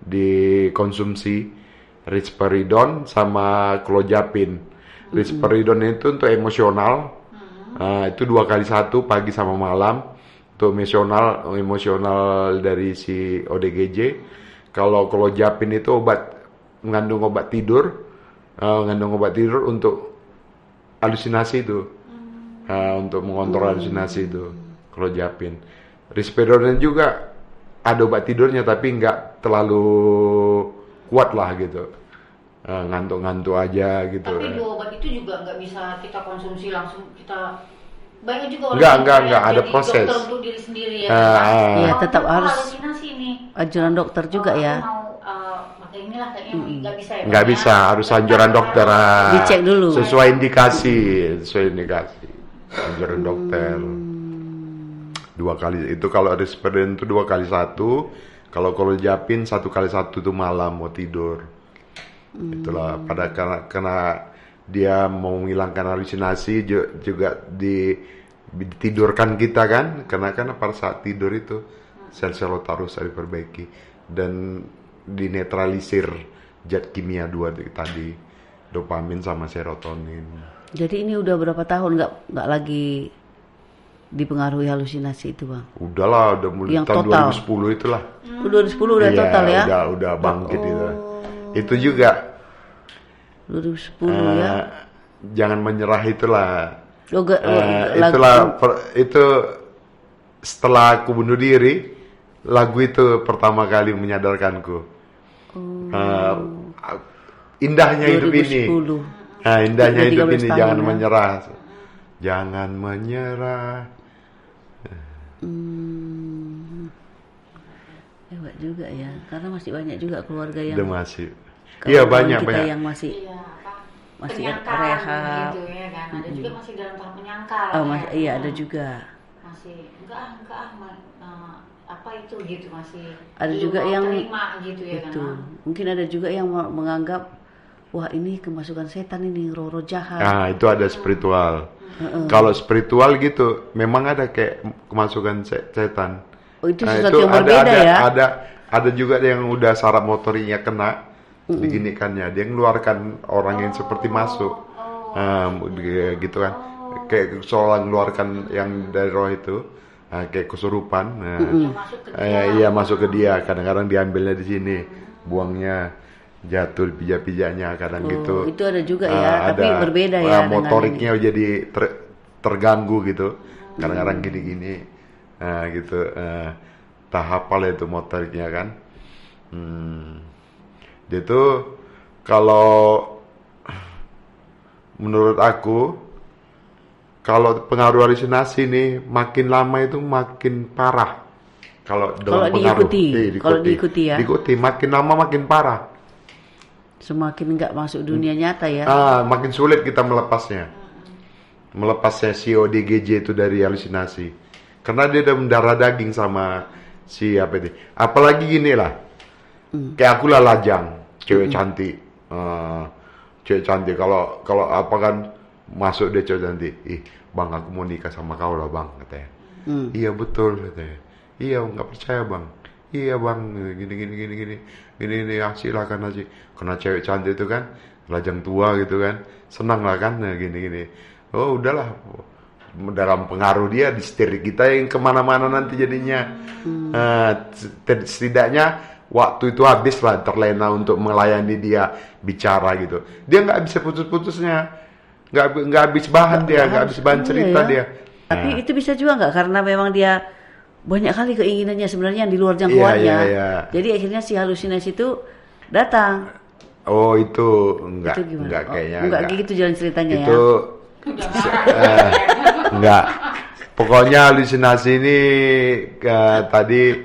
Speaker 2: dikonsumsi. Risperidon sama Clozapine. Risperidon itu untuk emosional, itu 2 kali 1 pagi sama malam untuk emosional dari si ODGJ. Kalau Clozapine itu mengandung obat tidur untuk halusinasi itu. untuk mengontrol halusinasi itu clozapine. Risperidone juga ada obat tidurnya tapi nggak terlalu kuat lah gitu. Ngantuk-ngantuk aja gitu.
Speaker 3: Tapi dua obat itu juga nggak bisa kita konsumsi langsung, kita banyak juga
Speaker 2: Enggak, ada proses.
Speaker 3: Dokter untuk diri sendiri ya.
Speaker 1: Iya, tetap harus
Speaker 3: halusinasi nih.
Speaker 1: anjuran dokter juga ya.
Speaker 3: Mau pakai inilah kayaknya nggak bisa ya.
Speaker 2: Nggak bisa, harus anjuran dokter.
Speaker 1: Dicek dulu.
Speaker 2: Sesuai indikasi. Anjuran dokter. 2 kali itu kalau risperidone itu 2 kali 1. Kalau clozapine 1 kali 1 itu malam mau tidur. Itulah karena dia mau menghilangkan halusinasi juga ditidurkan kita kan, karena pada saat tidur itu sel-sel otak harus diperbaiki dan dinetralisir zat kimia 2 tadi, dopamin sama serotonin.
Speaker 1: Jadi ini udah berapa tahun nggak lagi dipengaruhi halusinasi itu, Bang?
Speaker 2: Udahlah, udah mulai
Speaker 1: Yang
Speaker 2: tahun
Speaker 1: total.
Speaker 2: 2010 itulah.
Speaker 1: 2010 udah
Speaker 2: Iya,
Speaker 1: total ya?
Speaker 2: Udah bangkit itu. Itu juga
Speaker 1: 2010 ya.
Speaker 2: jangan menyerah itulah. Itu setelah aku bunuh diri, lagu itu pertama kali menyadarkanku. Indahnya hidup ini.
Speaker 1: 2010.
Speaker 2: Indahnya
Speaker 1: Udah
Speaker 2: hidup
Speaker 1: 13
Speaker 2: ini,
Speaker 1: tahun
Speaker 2: jangan
Speaker 1: ya.
Speaker 2: menyerah. Jangan menyerah.
Speaker 1: Hebat juga ya, karena masih banyak juga keluarga yang
Speaker 2: Udah masih.
Speaker 1: kawan-kawan
Speaker 2: Iya, banyak
Speaker 1: kita yang masih
Speaker 3: Iya,
Speaker 1: masih
Speaker 3: penyangkal
Speaker 1: rehab.
Speaker 3: gitu ya kan. Ada juga masih dalam tahap penyangkal.
Speaker 1: Iya ada juga.
Speaker 3: Masih enggak apa itu gitu, masih
Speaker 1: Ada
Speaker 3: belum
Speaker 1: juga
Speaker 3: mau
Speaker 1: yang
Speaker 3: terima gitu ya kan.
Speaker 1: Betul. Mungkin ada juga yang menganggap wah ini kemasukan setan ini, roh-roh jahat.
Speaker 2: Nah, itu ada spiritual. Kalau spiritual gitu, memang ada kayak kemasukan setan.
Speaker 1: Oh itu
Speaker 2: Nah,
Speaker 1: sesuatu yang berbeda ya.
Speaker 2: Ada juga yang udah saraf motoriknya kena, diginikannya, dia ngeluarkan orang yang seperti masuk, gitu kan, kayak seolah ngeluarkan yang dari roh itu, kayak kesurupan. Iya masuk ke dia. Kadang-kadang diambilnya di sini, buangnya jatuh pijak-pijaknya, kadang gitu.
Speaker 1: Itu ada juga ya, tapi berbeda ya.
Speaker 2: Motoriknya jadi terganggu gitu. Kadang-kadang gini-gini, gitu. Tak hafal itu motoriknya kan. Dia tuh kalau menurut aku, kalau pengaruh halusinasi nih makin lama itu makin parah. Kalau
Speaker 1: diikuti ya.
Speaker 2: Diikuti makin lama makin parah.
Speaker 1: Semakin nggak masuk dunia nyata ya.
Speaker 2: Makin sulit kita melepasnya. Melepasnya si ODGJ itu dari halusinasi. Karena dia udah mendarah daging sama si apa itu. Apalagi gini lah. Kayak aku lah Lajang, cewek cantik. Cewek cantik kalau apa kan masuk dia cewek cantik. Bang, aku mau nikah sama kau lah bang, katanya. Iya betul, katanya. Iya, nggak percaya bang. Iya bang, gini silakan aja. Karena cewek cantik itu kan, lajang tua gitu kan, senang lah kan, gini. Oh udahlah, dalam pengaruh dia disetir kita yang kemana-mana nanti jadinya. Setidaknya waktu itu habis lah terlena untuk melayani dia bicara gitu. Dia nggak bisa putus-putusnya, nggak habis bahan dia, nggak habis bahan cerita dia.
Speaker 1: Tapi itu bisa juga nggak karena memang dia banyak kali keinginannya sebenarnya yang di luar jangkauannya.
Speaker 2: Iya.
Speaker 1: Jadi akhirnya si halusinasi itu datang.
Speaker 2: Oh itu enggak kayaknya.
Speaker 1: Enggak gitu jalan ceritanya
Speaker 2: itu,
Speaker 1: ya.
Speaker 2: Enggak. Pokoknya halusinasi ini tadi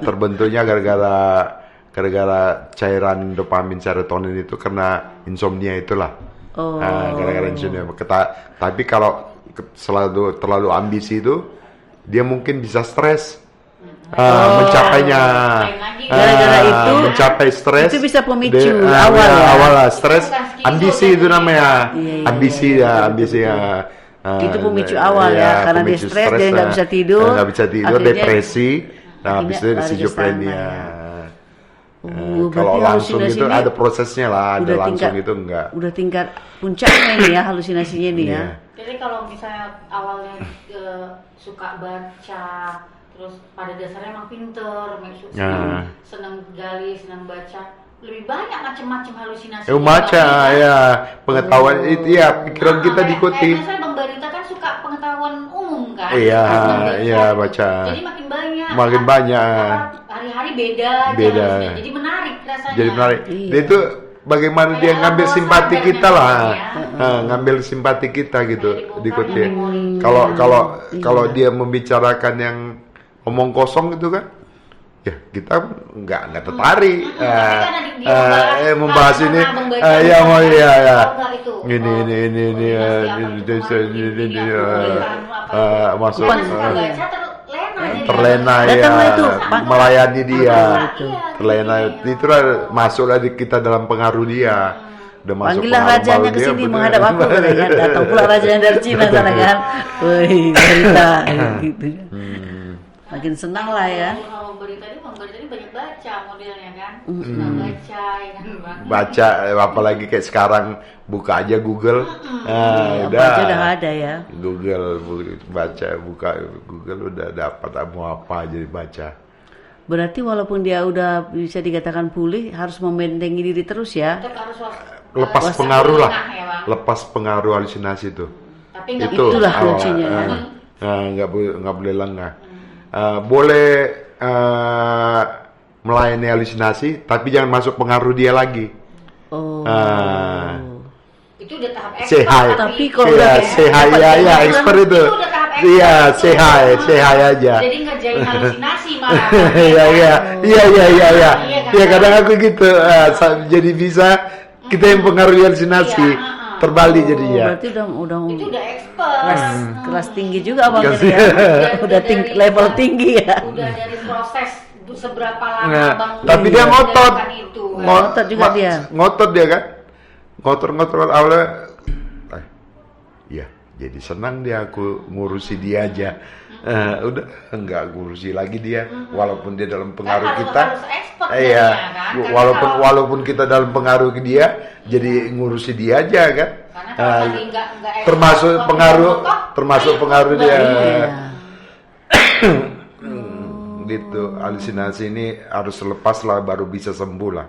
Speaker 2: terbentuknya gara-gara cairan dopamin serotonin itu karena insomnia itulah. Gara-gara insomnia. Tapi kalau terlalu ambisi itu dia mungkin bisa stres mencapainya.
Speaker 1: Gara-gara itu
Speaker 2: mencapai stres
Speaker 1: itu bisa pemicu awal ya.
Speaker 2: Awal stres, ambisi itu namanya. Ambisi ya.
Speaker 1: Itu pemicu awal ya, karena dia stres dia nggak bisa tidur.
Speaker 2: Nggak bisa tidur, depresi. Nah, habis itu skizofrenia. Kalau langsung itu ada prosesnya lah, ada langsung itu enggak.
Speaker 1: Udah tingkat puncaknya ini ya halusinasinya ini ya.
Speaker 3: Jadi kalau misalnya awalnya suka baca, terus pada dasarnya emang pinter, senang gali, senang baca, lebih banyak macam-macam halusinasi.
Speaker 2: Baca ya, pengetahuan itu ya, pikiran kita diikuti.
Speaker 3: Kayak misalnya Bang Barita kan suka kan.
Speaker 2: Iya, iya
Speaker 3: gitu.
Speaker 2: baca.
Speaker 3: Jadi makin banyak.
Speaker 2: Makin banyak.
Speaker 3: Hari-hari beda.
Speaker 2: Beda.
Speaker 3: Aja, jadi menarik rasanya.
Speaker 2: Jadi menarik.
Speaker 1: Iya.
Speaker 2: Dia itu bagaimana
Speaker 3: Kayak
Speaker 2: dia ngambil
Speaker 3: bosan
Speaker 2: simpati
Speaker 3: dan
Speaker 2: kita lah.
Speaker 3: memorinya.
Speaker 2: Ngambil simpati kita gitu
Speaker 3: Kayak
Speaker 2: dikutip.
Speaker 3: dibongkar memori.
Speaker 2: Kalau dia membicarakan yang omong kosong itu kan, ya kita nggak tertarik. Membahas ini, ya mau ya ya. Ini masuk terlena ya,
Speaker 1: Datanglah itu, Pak.
Speaker 2: melayani dia,
Speaker 1: Betul.
Speaker 2: terlena itu masuklah kita dalam pengaruh dia. Udah masuk
Speaker 1: Panggillah
Speaker 2: pengaruh
Speaker 1: rajanya
Speaker 2: baru
Speaker 1: ke
Speaker 2: dia,
Speaker 1: sini
Speaker 2: bener.
Speaker 1: menghadap aku katanya. Datang pula rajanya dari Cina sana kan. Wih, berita gitu. Makin senang lah ya.
Speaker 3: Kalau berita ini banyak baca modelnya kan. Senang baca ya kan Bang.
Speaker 2: Baca, apalagi kayak sekarang buka aja Google,
Speaker 1: Apa
Speaker 2: udah.
Speaker 1: aja udah ada ya.
Speaker 2: Google baca, buka Google udah dapat mau apa aja dibaca.
Speaker 1: Berarti walaupun dia udah bisa dikatakan pulih, harus membentengi diri terus ya.
Speaker 3: Tetap harus
Speaker 2: Lepas
Speaker 3: waspada
Speaker 2: pengaruh lah,
Speaker 3: tengah ya, Bang.
Speaker 2: lepas pengaruh halusinasi itu.
Speaker 3: Tapi nggak
Speaker 2: Itu
Speaker 1: Itulah
Speaker 2: awal.
Speaker 1: kuncinya, ya.
Speaker 2: Nggak boleh lengah. Boleh melayani halusinasi, tapi jangan masuk pengaruh dia lagi.
Speaker 1: Oh.
Speaker 3: itu udah tahap
Speaker 2: Say
Speaker 3: expert.
Speaker 2: hi.
Speaker 1: Tapi kalau
Speaker 2: Iya,
Speaker 1: udah kayak
Speaker 2: say hi ya, expert itu.
Speaker 3: Itu udah tahap expert.
Speaker 2: Iya,
Speaker 3: Itu
Speaker 2: say hi aja.
Speaker 3: Jadi ngerjain halusinasi malah.
Speaker 2: Iya.
Speaker 3: kan?
Speaker 2: Ya kadang aku gitu, jadi bisa kita yang pengaruhi halusinasi,
Speaker 3: Iya,
Speaker 2: terbalik jadinya.
Speaker 1: Berarti udah
Speaker 3: Itu udah expert.
Speaker 1: kelas tinggi juga Bang
Speaker 2: Kelas-
Speaker 1: ini ya.
Speaker 3: Udah
Speaker 1: Udah
Speaker 3: dari-
Speaker 1: level tinggi ya.
Speaker 3: Udah dari proses seberapa lama
Speaker 2: Nah,
Speaker 3: Bang
Speaker 2: tapi dia ngotot,
Speaker 3: menjalankan itu, kan?
Speaker 1: Ngotot juga dia.
Speaker 2: Ngotot dia kan, ngotot awalnya, ya jadi senang dia aku ngurusi dia aja. Udah enggak ngurusi lagi dia, walaupun dia dalam pengaruh
Speaker 3: Kan
Speaker 2: kita.
Speaker 3: harus expert
Speaker 2: Iya,
Speaker 3: jadinya, kan? Karena kalau-
Speaker 2: walaupun kita dalam pengaruh ke dia, jadi ngurusi dia aja kan.
Speaker 3: Karena kalau tadi nggak expert,
Speaker 2: Termasuk
Speaker 3: waktu
Speaker 2: pengaruh,
Speaker 3: ngotot,
Speaker 2: termasuk
Speaker 3: ayo
Speaker 2: pengaruh dia.
Speaker 1: Iya.
Speaker 2: Gitu, halusinasi ini harus lepas lah baru bisa sembuh lah.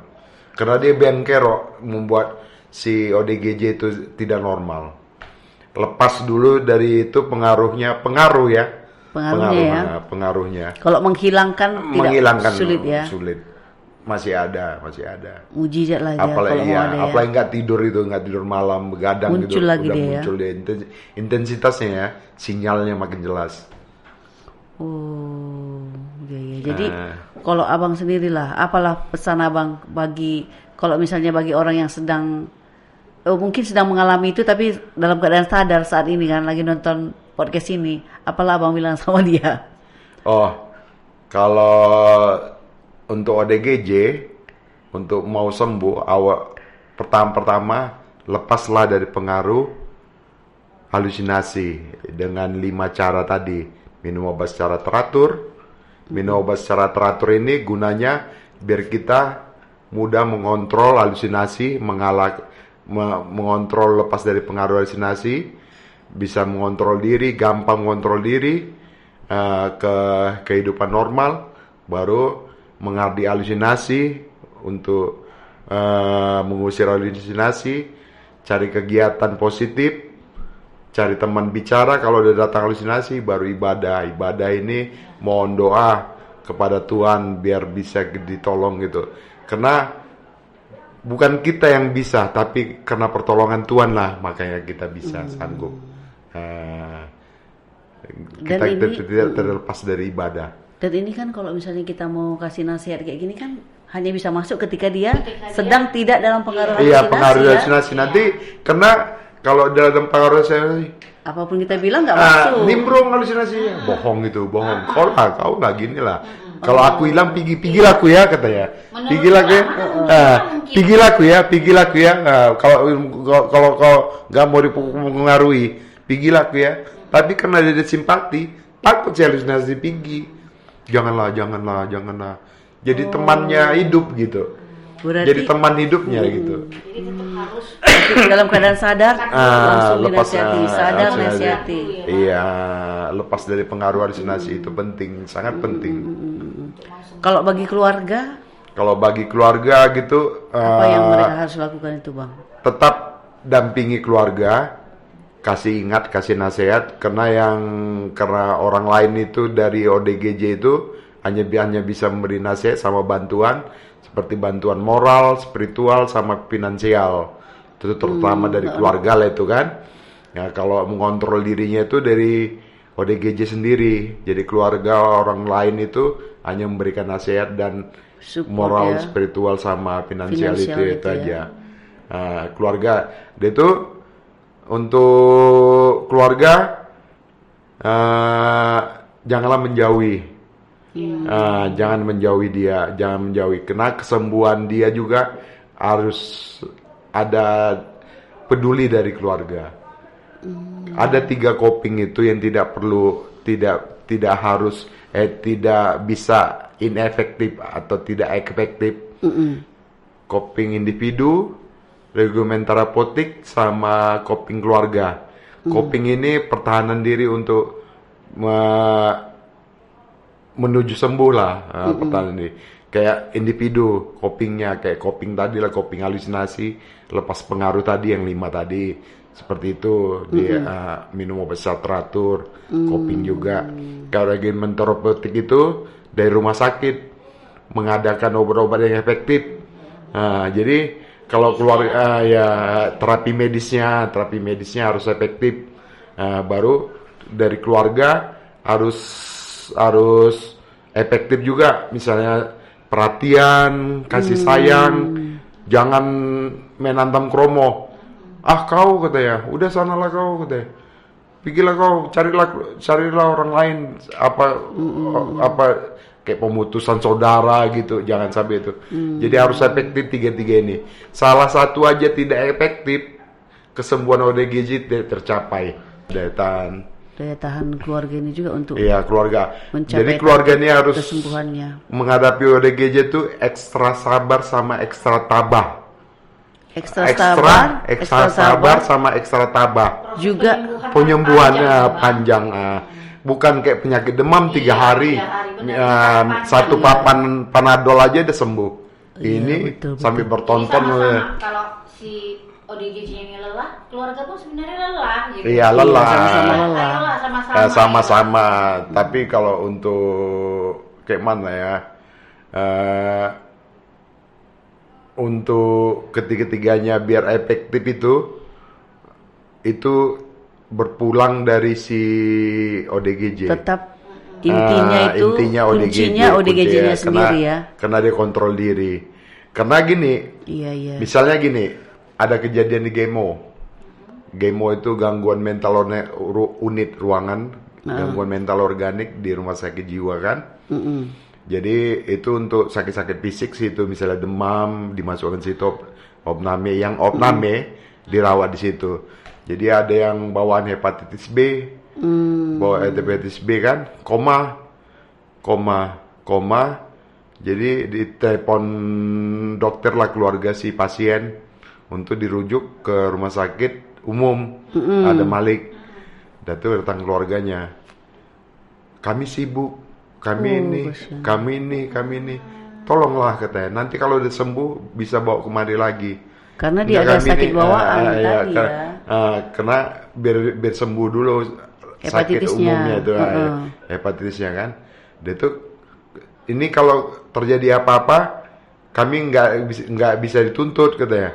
Speaker 2: Karena dia bengkerok membuat si ODGJ itu tidak normal. Lepas dulu dari itu pengaruh ya. Pengaruhnya.
Speaker 1: Kalau menghilangkan tidak sulit ya.
Speaker 2: Sulit. Masih ada.
Speaker 1: Mujizat lagi ya,
Speaker 2: Apalagi
Speaker 1: kalau mau ada ya.
Speaker 2: apalagi nggak tidur malam begadang
Speaker 1: Muncul
Speaker 2: gitu.
Speaker 1: lagi
Speaker 2: Udah
Speaker 1: dia ya.
Speaker 2: muncul dia intensitasnya ya, sinyalnya makin jelas.
Speaker 1: Oh, iya. Jadi kalau abang sendirilah, apalah pesan abang bagi kalau misalnya bagi orang yang sedang mungkin sedang mengalami itu tapi dalam keadaan sadar saat ini kan lagi nonton podcast ini, apalah abang bilang sama dia?
Speaker 2: Oh, kalau untuk ODGJ, untuk mau sembuh, pertama lepaslah dari pengaruh halusinasi dengan 5 cara tadi. Minum obat secara teratur. Minum obat secara teratur ini gunanya biar kita mudah mengontrol halusinasi, mengontrol lepas dari pengaruh halusinasi, bisa mengontrol diri, gampang mengontrol diri ke kehidupan normal, baru mengerti halusinasi untuk mengusir halusinasi, cari kegiatan positif, cari teman bicara kalau udah datang halusinasi, baru ibadah ini mohon doa kepada Tuhan biar bisa ditolong gitu. Karena bukan kita yang bisa, tapi karena pertolongan Tuhan lah makanya kita bisa sanggup. Kita tidak terlepas dari ibadah.
Speaker 1: Dan ini kan kalau misalnya kita mau kasih nasihat kayak gini kan hanya bisa masuk ketika dia sedang tidak dalam pengaruh
Speaker 2: Iya,
Speaker 1: halusinasi
Speaker 2: pengaruh
Speaker 1: ya.
Speaker 2: halusinasi. Nanti karena kalau dalam pengaruh halusinasi,
Speaker 1: Apapun kita bilang nggak masuk.
Speaker 2: nimbrung halusinasi, bohong itu, bohong. Kau nggak gini lah. Kalau aku hilang, pigi laku ya katanya. Pigi laku ya. Pigi laku ya. Kalau kau nggak mau dipengaruhi, pigi laku ya. Tapi karena dia ada simpati, takut si halusinasi pigi. Janganlah. Jadi temannya hidup gitu.
Speaker 1: Berarti
Speaker 2: Jadi teman hidupnya gitu.
Speaker 3: Jadi tetap harus
Speaker 1: dalam keadaan sadar langsung
Speaker 2: lepas
Speaker 1: dinasihati, sadar nasihati.
Speaker 2: Iya, lepas dari pengaruh halusinasi itu penting, sangat penting.
Speaker 1: Kalau bagi keluarga
Speaker 2: Kalau bagi keluarga gitu,
Speaker 1: apa yang mereka harus lakukan itu, Bang?
Speaker 2: tetap dampingi keluarga, kasih ingat, kasih nasihat, karena orang lain itu dari ODGJ itu hanya bisa memberi nasihat sama bantuan seperti bantuan moral, spiritual, sama finansial. Itu terutama dari keluarga lah itu kan. Ya kalau mengontrol dirinya itu dari ODGJ sendiri. Jadi keluarga orang lain itu hanya memberikan nasihat dan
Speaker 1: Support
Speaker 2: moral,
Speaker 1: ya.
Speaker 2: spiritual sama finansial itu
Speaker 1: Finansial itu
Speaker 2: aja. Keluarga itu untuk keluarga janganlah menjauhi. Jangan menjauhi dia, jangan menjauhi. Karena kesembuhan dia juga harus ada peduli dari keluarga. Ada 3 coping itu yang tidak harus tidak bisa inefektif atau tidak efektif. Coping individu, regimen terapeutik, sama coping keluarga. Coping ini pertahanan diri untuk menuju sembuh lah, pertahanan diri. Kayak individu, copingnya kayak coping tadi lah, coping halusinasi, lepas pengaruh tadi yang 5 tadi. Seperti itu, dia minum obat secara teratur, coping juga. Kalau regimen terapeutik itu dari rumah sakit mengadakan obat-obat yang efektif. Jadi kalau keluar terapi medisnya harus efektif. Baru dari keluarga harus efektif juga. Misalnya perhatian, kasih sayang, jangan menantang kromo. Kau katanya, udah sanalah kau katanya. Pergilah kau, carilah orang lain apa kayak pemutusan saudara gitu, jangan sampai itu. Jadi harus efektif 3 ini. Salah satu aja tidak efektif, kesembuhan ODGJ tidak tercapai.
Speaker 1: Daya tahan keluarga ini juga untuk
Speaker 2: keluarga.
Speaker 1: mencapai
Speaker 2: Jadi keluarga ini harus
Speaker 1: kesembuhannya.
Speaker 2: menghadapi ODGJ itu ekstra sabar sama ekstra tabah.
Speaker 1: Ekstra sabar
Speaker 2: sama ekstra tabah.
Speaker 1: juga
Speaker 2: Penyembuhannya panjang. Bukan kayak penyakit demam 3 hari. Satu papan Panadol aja udah sembuh. Ini
Speaker 1: betul.
Speaker 2: sampai bertonton.
Speaker 3: Sama-sama kalau si ODGJ ini lelah, keluarga pun sebenarnya lelah gitu.
Speaker 2: Iya, lelah.
Speaker 1: Sama-sama lelah.
Speaker 3: Ayolah, sama-sama.
Speaker 2: Sama-sama. Tapi kalau untuk kayak mana ya? Untuk ketiga-tiganya biar efektif itu berpulang dari si ODGJ.
Speaker 1: Tetap intinya kuncinya ODGJ-nya sendiri ya.
Speaker 2: Karena dia kontrol diri. Karena gini,
Speaker 1: Iya.
Speaker 2: misalnya gini, ada kejadian di Gemo. Gemo itu gangguan mental unit ruangan, gangguan mental organik di rumah sakit jiwa kan. Jadi itu untuk sakit-sakit fisik sih, itu misalnya demam dimasukkan situ, opname, yang opname dirawat di situ. Jadi ada yang bawaan hepatitis B, bawa hepatitis B kan, koma. Jadi ditelepon dokter lah keluarga si pasien untuk dirujuk ke rumah sakit umum. Ada Malik, dan itu datang keluarganya. Kami sibuk. Kami ini, tolonglah katanya. Nanti kalau udah sembuh bisa bawa kemari lagi.
Speaker 1: Karena dia ada sakit bawaan tadi ya.
Speaker 2: Karena biar sembuh dulu sakit umumnya itu, hepatitisnya kan. Dia tuh ini kalau terjadi apa-apa, kami nggak bisa dituntut katanya.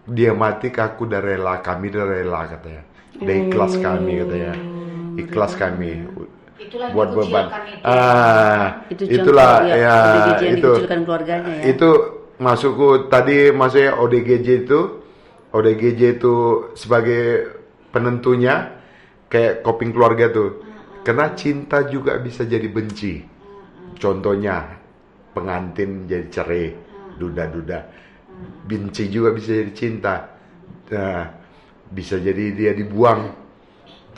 Speaker 2: Dia mati, aku udah rela, kami udah rela katanya. Udah ikhlas kami katanya. Ikhlas kami.
Speaker 3: Itulah
Speaker 2: buat beban.
Speaker 1: Itulah ya, ODGJ yang
Speaker 2: itu
Speaker 1: dikucilkan keluarganya ya.
Speaker 2: Itu masukku tadi, maksudnya ODGJ itu sebagai penentunya kayak coping keluarga tuh. Karena cinta juga bisa jadi benci. Contohnya pengantin jadi cerai, duda-duda. Benci juga bisa jadi cinta. Bisa jadi dia dibuang.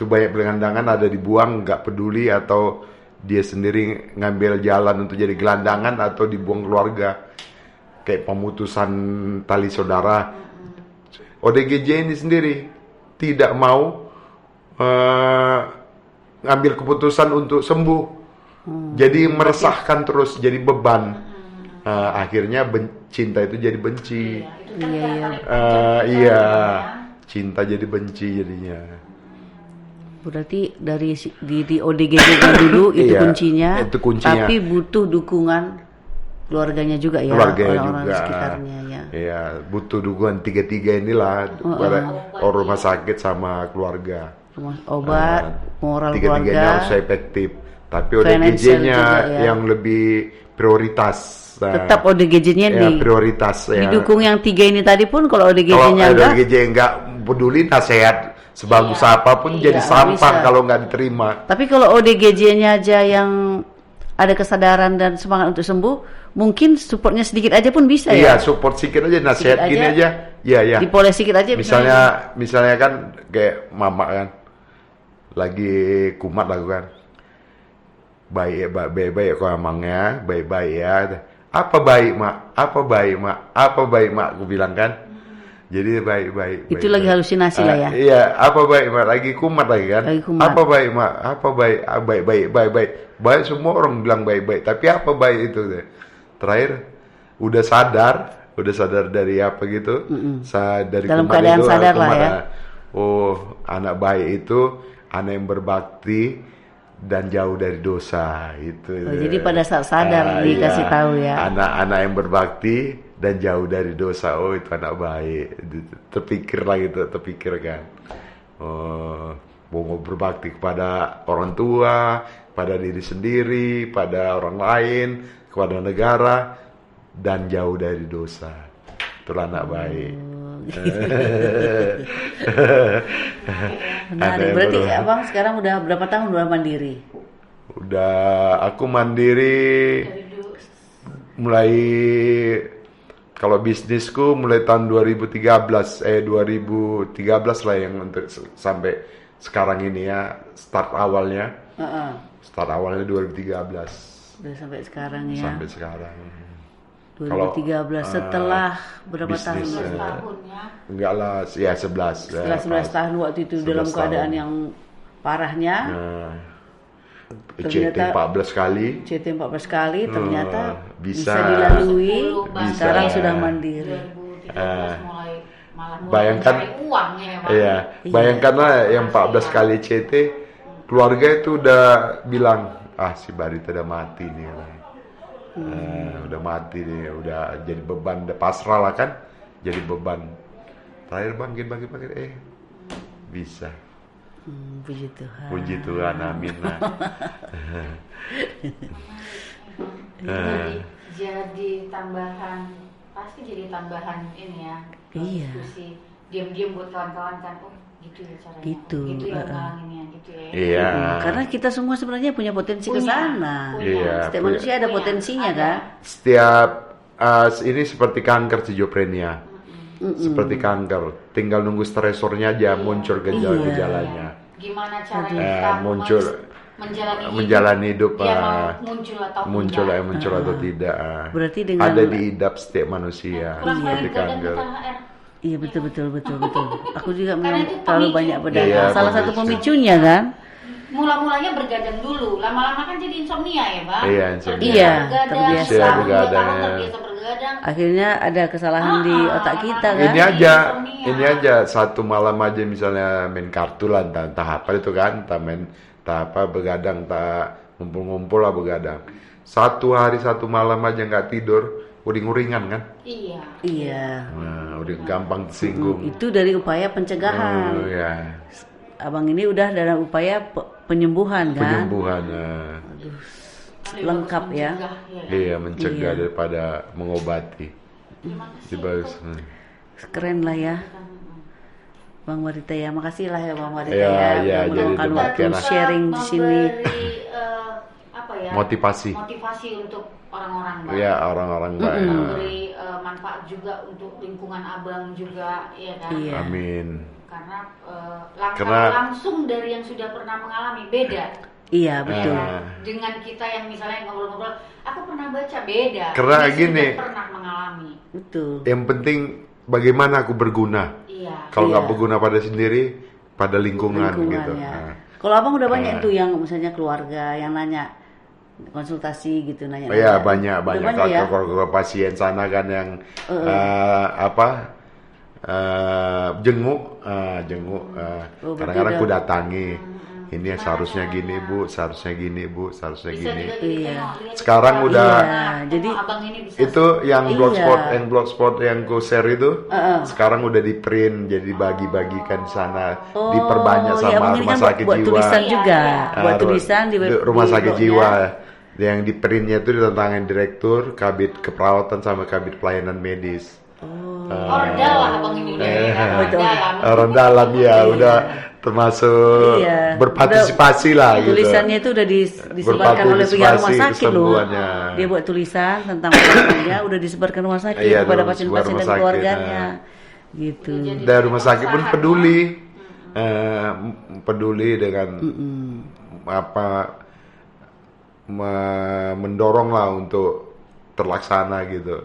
Speaker 2: Itu banyak gelandangan ada dibuang, nggak peduli, atau dia sendiri ngambil jalan untuk jadi gelandangan, atau dibuang keluarga kayak pemutusan tali saudara. ODGJ ini sendiri tidak mau ngambil keputusan untuk sembuh, jadi meresahkan terus, jadi beban. Akhirnya cinta itu jadi benci. Iya. cinta jadi benci jadinya.
Speaker 1: Berarti di ODGJ dulu itu
Speaker 2: Iya,
Speaker 1: kuncinya,
Speaker 2: itu kuncinya.
Speaker 1: tapi butuh dukungan keluarganya juga ya,
Speaker 2: Keluarganya
Speaker 1: orang-orang
Speaker 2: juga.
Speaker 1: di sekitarnya ya.
Speaker 2: Iya, butuh dukungan tiga inilah pada rumah sakit sama keluarga.
Speaker 1: Obat, moral
Speaker 2: Tiga-tiganya
Speaker 1: keluarga,
Speaker 2: harus efektif. Tapi
Speaker 1: financial
Speaker 2: ODGJ-nya
Speaker 1: juga ya.
Speaker 2: yang lebih prioritas. Nah,
Speaker 1: tetap ODGJ-nya
Speaker 2: ya, prioritas ya.
Speaker 1: didukung yang 3 ini tadi pun. Kalau
Speaker 2: Kalau
Speaker 1: ODGJ-nya enggak,
Speaker 2: ODGJ nggak peduli nasihat sebagus apapun jadi
Speaker 1: Iya,
Speaker 2: sampah
Speaker 1: bisa.
Speaker 2: kalau nggak diterima.
Speaker 1: tapi kalau ODGJ-nya aja yang ada kesadaran dan semangat untuk sembuh, mungkin supportnya sedikit aja pun bisa
Speaker 2: Iya,
Speaker 1: ya.
Speaker 2: support sedikit aja, nasihat
Speaker 1: Sedikit
Speaker 2: gini
Speaker 1: aja.
Speaker 2: aja. Iya, iya.
Speaker 1: Dipoles sedikit aja.
Speaker 2: Misalnya kan kayak mama kan lagi kumat lah kan. Baik kok emangnya, baik ya. Apa baik mak? Apa baik mak? Apa baik mak? Aku bilang kan. Jadi baik.
Speaker 1: Itu lagi halusinasi lah ya.
Speaker 2: Iya, apa baik mak? Lagi kumat lagi kan.
Speaker 1: Lagi kumat.
Speaker 2: Apa baik mak? Apa baik? Baik. Baik semua orang bilang baik. Tapi apa baik itu deh? Terakhir udah sadar dari apa gitu. Dari
Speaker 1: Dalam
Speaker 2: kumat
Speaker 1: keadaan
Speaker 2: itu,
Speaker 1: sadar lah
Speaker 2: kumat,
Speaker 1: ya.
Speaker 2: Oh, anak baik itu anak yang berbakti dan jauh dari dosa itu.
Speaker 1: Oh, jadi pada saat sadar dikasih tahu ya.
Speaker 2: Anak-anak yang berbakti dan jauh dari dosa. Oh, itu anak baik. Terpikir kan. Oh, mau berbakti kepada orang tua, pada diri sendiri, pada orang lain, kepada negara, dan jauh dari dosa. Itulah anak baik.
Speaker 1: Menarik. Berarti abang sekarang udah berapa tahun udah mandiri?
Speaker 2: Aku mandiri mulai, kalau bisnisku mulai tahun 2013 lah yang untuk sampai sekarang ini ya, start awalnya 2013
Speaker 1: Udah sampai sekarang ya.
Speaker 2: sampai sekarang.
Speaker 1: 2013 setelah berapa tahun?
Speaker 2: bisnis,
Speaker 3: 11 tahun ya.
Speaker 2: Enggak lah, ya 11.
Speaker 1: Setelah 11 tahun waktu itu
Speaker 2: 11
Speaker 1: dalam keadaan
Speaker 2: tahun.
Speaker 1: yang parahnya,
Speaker 2: CT 14 kali.
Speaker 1: CT 14 kali ternyata
Speaker 2: bisa.
Speaker 1: dilalui.
Speaker 3: 10 bahkan
Speaker 1: Sekarang
Speaker 3: ya.
Speaker 1: sudah mandiri.
Speaker 3: 2013 mulai
Speaker 2: Bayangkan,
Speaker 3: mencari uang ya Pak.
Speaker 2: iya, bayangkanlah yang 14 kali CT, keluarga itu udah bilang, si Barita udah mati nih, udah mati nih, udah jadi beban, udah pasrah lah kan, jadi beban. Terakhir bangkit, bisa.
Speaker 1: Puji Tuhan.
Speaker 2: Puji Tuhan, amin.
Speaker 3: Jadi tambahan, pasti jadi tambahan ini ya.
Speaker 1: Iya.
Speaker 3: Diskusi diam-diam buat kawan-kawan kan, gitu ya caranya.
Speaker 1: Gitu,
Speaker 3: Gitu ya ngalanginnya, gitu ya.
Speaker 2: Iya.
Speaker 1: Karena kita semua sebenarnya punya potensi ke sana.
Speaker 2: Iya,
Speaker 1: Setiap manusia ada potensinya kan.
Speaker 2: Setiap ini seperti kanker schizophrenia. Seperti kanker, tinggal nunggu stresornya aja muncul gejala-gejalanya.
Speaker 3: Gimana caranya kita
Speaker 2: muncul menjalani hidup,
Speaker 3: dia mau muncul atau
Speaker 2: tidak.
Speaker 1: Berarti dengan
Speaker 2: ada diidap setiap manusia seperti kanker.
Speaker 1: Iya betul. Aku juga
Speaker 3: Karena
Speaker 1: memang
Speaker 3: itu
Speaker 1: terlalu
Speaker 3: pemicu.
Speaker 1: banyak bedah.
Speaker 2: Iya,
Speaker 1: Salah satu
Speaker 2: pemicu.
Speaker 1: pemicunya kan.
Speaker 3: Mula-mulanya bergadang dulu, lama-lama kan jadi insomnia ya, Pak.
Speaker 2: Iya, insomnia.
Speaker 1: Iya,
Speaker 3: terbiasa
Speaker 1: terbiasa
Speaker 2: begadang.
Speaker 3: terbiasa bergadang.
Speaker 1: Akhirnya ada kesalahan di otak kita kan.
Speaker 2: Ini aja satu malam aja misalnya main kartu lah, entah apa itu kan, entah apa begadang, entah ngumpul-ngumpul lah begadang. Satu hari satu malam aja nggak tidur, uring-uringan kan?
Speaker 3: Iya.
Speaker 2: Nah, udah gampang tersinggung.
Speaker 1: Itu dari upaya pencegahan.
Speaker 2: Oh ya,
Speaker 1: Abang ini udah dalam upaya penyembuhan kan.
Speaker 2: penyembuhan.
Speaker 1: Lengkap ya.
Speaker 2: Iya, mencegah daripada mengobati. Bagus.
Speaker 1: Keren lah ya. Bang Barita ya, makasih lah ya Bang Barita
Speaker 2: Iya,
Speaker 1: ya,
Speaker 2: iya,
Speaker 1: udah
Speaker 2: jadi
Speaker 1: meluangkan waktu
Speaker 2: demikian.
Speaker 1: sharing di sini.
Speaker 3: Memberi apa ya?
Speaker 2: Motivasi.
Speaker 3: Motivasi untuk orang-orang, Bang.
Speaker 2: Ya, orang-orang baik.
Speaker 3: Memberi manfaat juga untuk lingkungan Abang juga, ya kan?
Speaker 1: Iya.
Speaker 2: Amin.
Speaker 3: Karena langkah langsung dari yang sudah pernah mengalami beda.
Speaker 1: Iya betul.
Speaker 3: Dengan kita yang misalnya ngobrol-ngobrol, aku pernah baca, beda.
Speaker 2: Karena
Speaker 3: Dia
Speaker 2: gini,
Speaker 3: sudah pernah mengalami.
Speaker 1: Betul.
Speaker 2: yang penting bagaimana aku berguna.
Speaker 3: Iya.
Speaker 2: Kalau nggak
Speaker 1: Iya.
Speaker 2: berguna pada sendiri, pada lingkungan gitu.
Speaker 1: Ya. Kalau Abang udah banyak tuh yang misalnya keluarga yang nanya konsultasi gitu nanya.
Speaker 2: Iya, banyak
Speaker 1: ya?
Speaker 2: kalau pasien sana kan yang jenguk,
Speaker 1: Oh,
Speaker 2: kadang-kadang
Speaker 1: berarti
Speaker 2: aku datangi. Ini seharusnya gini bu, seharusnya gini bu, seharusnya
Speaker 3: Bisa
Speaker 2: gini.
Speaker 3: juga
Speaker 1: Iya.
Speaker 3: lihat
Speaker 2: Sekarang
Speaker 3: Pak.
Speaker 2: udah-
Speaker 1: Iya, jadi
Speaker 3: abang ini bisa
Speaker 2: Itu yang
Speaker 1: Iya.
Speaker 2: blogspot yang ku share itu, sekarang udah di print, jadi bagi-bagikan di sana, diperbanyak
Speaker 1: ya,
Speaker 2: sama
Speaker 1: mungkin
Speaker 2: rumah
Speaker 1: kan
Speaker 2: sakit
Speaker 1: buat
Speaker 2: jiwa.
Speaker 1: tulisan
Speaker 3: Iya,
Speaker 1: juga,
Speaker 3: iya.
Speaker 1: buat tulisan di
Speaker 2: rumah
Speaker 1: di
Speaker 2: sakit
Speaker 1: blognya.
Speaker 2: jiwa. Yang di printnya itu ditentangin direktur, kabit keperawatan sama kabit pelayanan medis.
Speaker 3: orang dalam abang ini udah
Speaker 1: Betul.
Speaker 3: dalam.
Speaker 2: Orang dalam ya udah termasuk
Speaker 1: Iya.
Speaker 2: berpartisipasi lah gitu.
Speaker 1: Tulisannya itu udah disebarkan oleh pihak rumah
Speaker 2: Berpartisipasi
Speaker 1: sakit loh.
Speaker 2: kesembuhannya.
Speaker 1: Dia buat tulisan tentang penyakitnya udah disebarkan rumah sakit
Speaker 2: Iya,
Speaker 1: kepada
Speaker 2: udah
Speaker 1: pasien-pasien
Speaker 2: disebar
Speaker 1: dan
Speaker 2: rumah sakit,
Speaker 1: keluarganya. Gitu.
Speaker 2: Dan rumah sakit pun peduli, peduli dengan apa mendorong lah untuk terlaksana gitu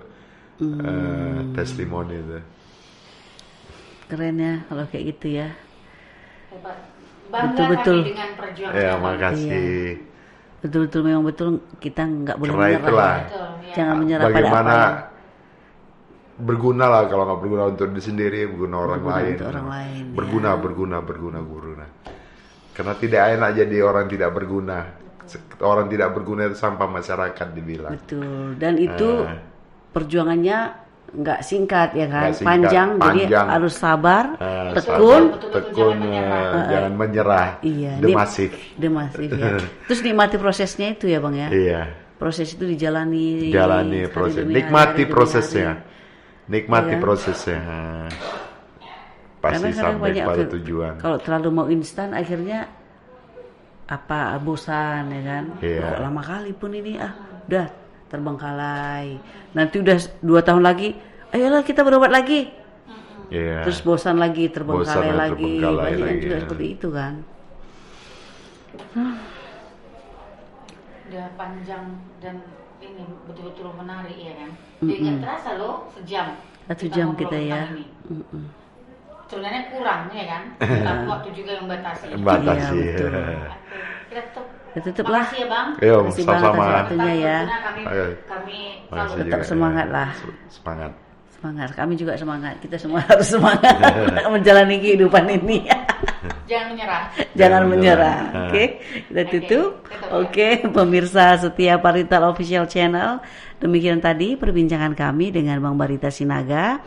Speaker 2: testimoni itu.
Speaker 3: Iya.
Speaker 1: Keren ya kalau kayak gitu ya.
Speaker 3: Hebat. Bangga
Speaker 1: Betul-betul.
Speaker 3: kami dengan perjuangan
Speaker 2: Ya
Speaker 3: abang.
Speaker 2: makasih.
Speaker 1: Betul-betul memang betul kita nggak boleh
Speaker 2: Karena
Speaker 1: menyerah.
Speaker 2: itulah.
Speaker 1: Ya.
Speaker 3: Betul, ya.
Speaker 1: Jangan menyerah pada
Speaker 2: Bagaimana
Speaker 1: apa
Speaker 2: berguna lah, kalau nggak berguna untuk diri sendiri, berguna orang
Speaker 1: Berguna
Speaker 2: lain.
Speaker 1: untuk orang lain,
Speaker 2: Berguna. Karena tidak enak jadi orang tidak berguna. Orang tidak berguna itu sampah masyarakat dibilang.
Speaker 1: Betul. Dan itu perjuangannya nggak singkat ya kan,
Speaker 2: Nggak singkat,
Speaker 1: panjang, jadi
Speaker 2: panjang.
Speaker 1: harus sabar,
Speaker 2: Sabar,
Speaker 1: tekun.
Speaker 2: tekun, jangan menyerah.
Speaker 1: Iya,
Speaker 2: Demasif.
Speaker 1: Demasif ya. Terus nikmati prosesnya itu ya bang ya.
Speaker 2: Iya.
Speaker 1: Proses itu dijalani.
Speaker 2: Jalani
Speaker 1: hari
Speaker 2: proses,
Speaker 1: demi
Speaker 2: nikmati
Speaker 1: hari demi
Speaker 2: prosesnya,
Speaker 1: hari.
Speaker 2: nikmati
Speaker 1: Iya.
Speaker 2: prosesnya. Pasti
Speaker 1: Karena kadang
Speaker 2: sampai
Speaker 1: banyak
Speaker 2: pada tujuan.
Speaker 1: Kalau terlalu mau instan akhirnya apa bosan ya kan.
Speaker 2: Iya.
Speaker 1: Kok lama kali pun ini udah terbengkalai. Nanti udah 2 tahun lagi, ayolah kita berobat lagi.
Speaker 2: Iya.
Speaker 1: Terus bosan lagi, terbengkalai
Speaker 2: Bosan,
Speaker 1: lagi.
Speaker 2: terbengkalai
Speaker 1: Banyak yang
Speaker 2: lagi,
Speaker 1: juga
Speaker 2: ya.
Speaker 1: seperti itu kan.
Speaker 3: Udah panjang dan ini betul-betul menarik ya kan. Jadi nggak terasa loh sejam.
Speaker 1: 1 jam
Speaker 3: ngobrol
Speaker 1: kita ya.
Speaker 3: tentang ini. Sebenarnya kurang ya kan. Tapi waktu juga yang batasi.
Speaker 2: Batasi.
Speaker 1: Iya, betul.
Speaker 3: Kita tutup.
Speaker 1: Ya, tutup lah.
Speaker 3: Makasih ya bang.
Speaker 2: Yo,
Speaker 1: Terima kasih Bang
Speaker 2: sama-sama.
Speaker 1: atas waktunya ya.
Speaker 3: Kami
Speaker 2: Ayo.
Speaker 3: kami
Speaker 2: Makasih
Speaker 3: selalu
Speaker 1: Tetap
Speaker 2: juga.
Speaker 1: semangat lah.
Speaker 2: Semangat.
Speaker 1: Semangat. Kami juga semangat. Kita semua harus semangat menjalani kehidupan ini.
Speaker 3: jangan menyerah.
Speaker 1: Jangan menyerah.
Speaker 2: menyerah.
Speaker 1: Oke, kita tutup.
Speaker 3: tutup ya.
Speaker 1: Oke, pemirsa setia Parital Official Channel. Demikian tadi perbincangan kami dengan Bang Barita Sinaga.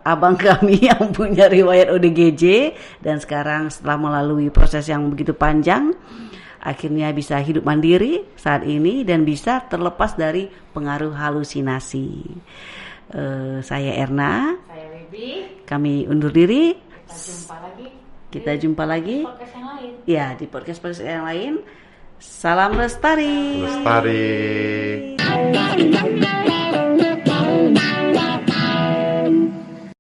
Speaker 1: Abang kami yang punya riwayat ODGJ dan sekarang setelah melalui proses yang begitu panjang akhirnya bisa hidup mandiri saat ini dan bisa terlepas dari pengaruh halusinasi. Saya Erna,
Speaker 3: Saya Wibi.
Speaker 1: kami undur diri.
Speaker 3: Kita jumpa lagi.
Speaker 1: Kita jumpa lagi
Speaker 3: Podcast yang lain.
Speaker 1: ya di podcast yang lain. Salam lestari.
Speaker 2: Lestari.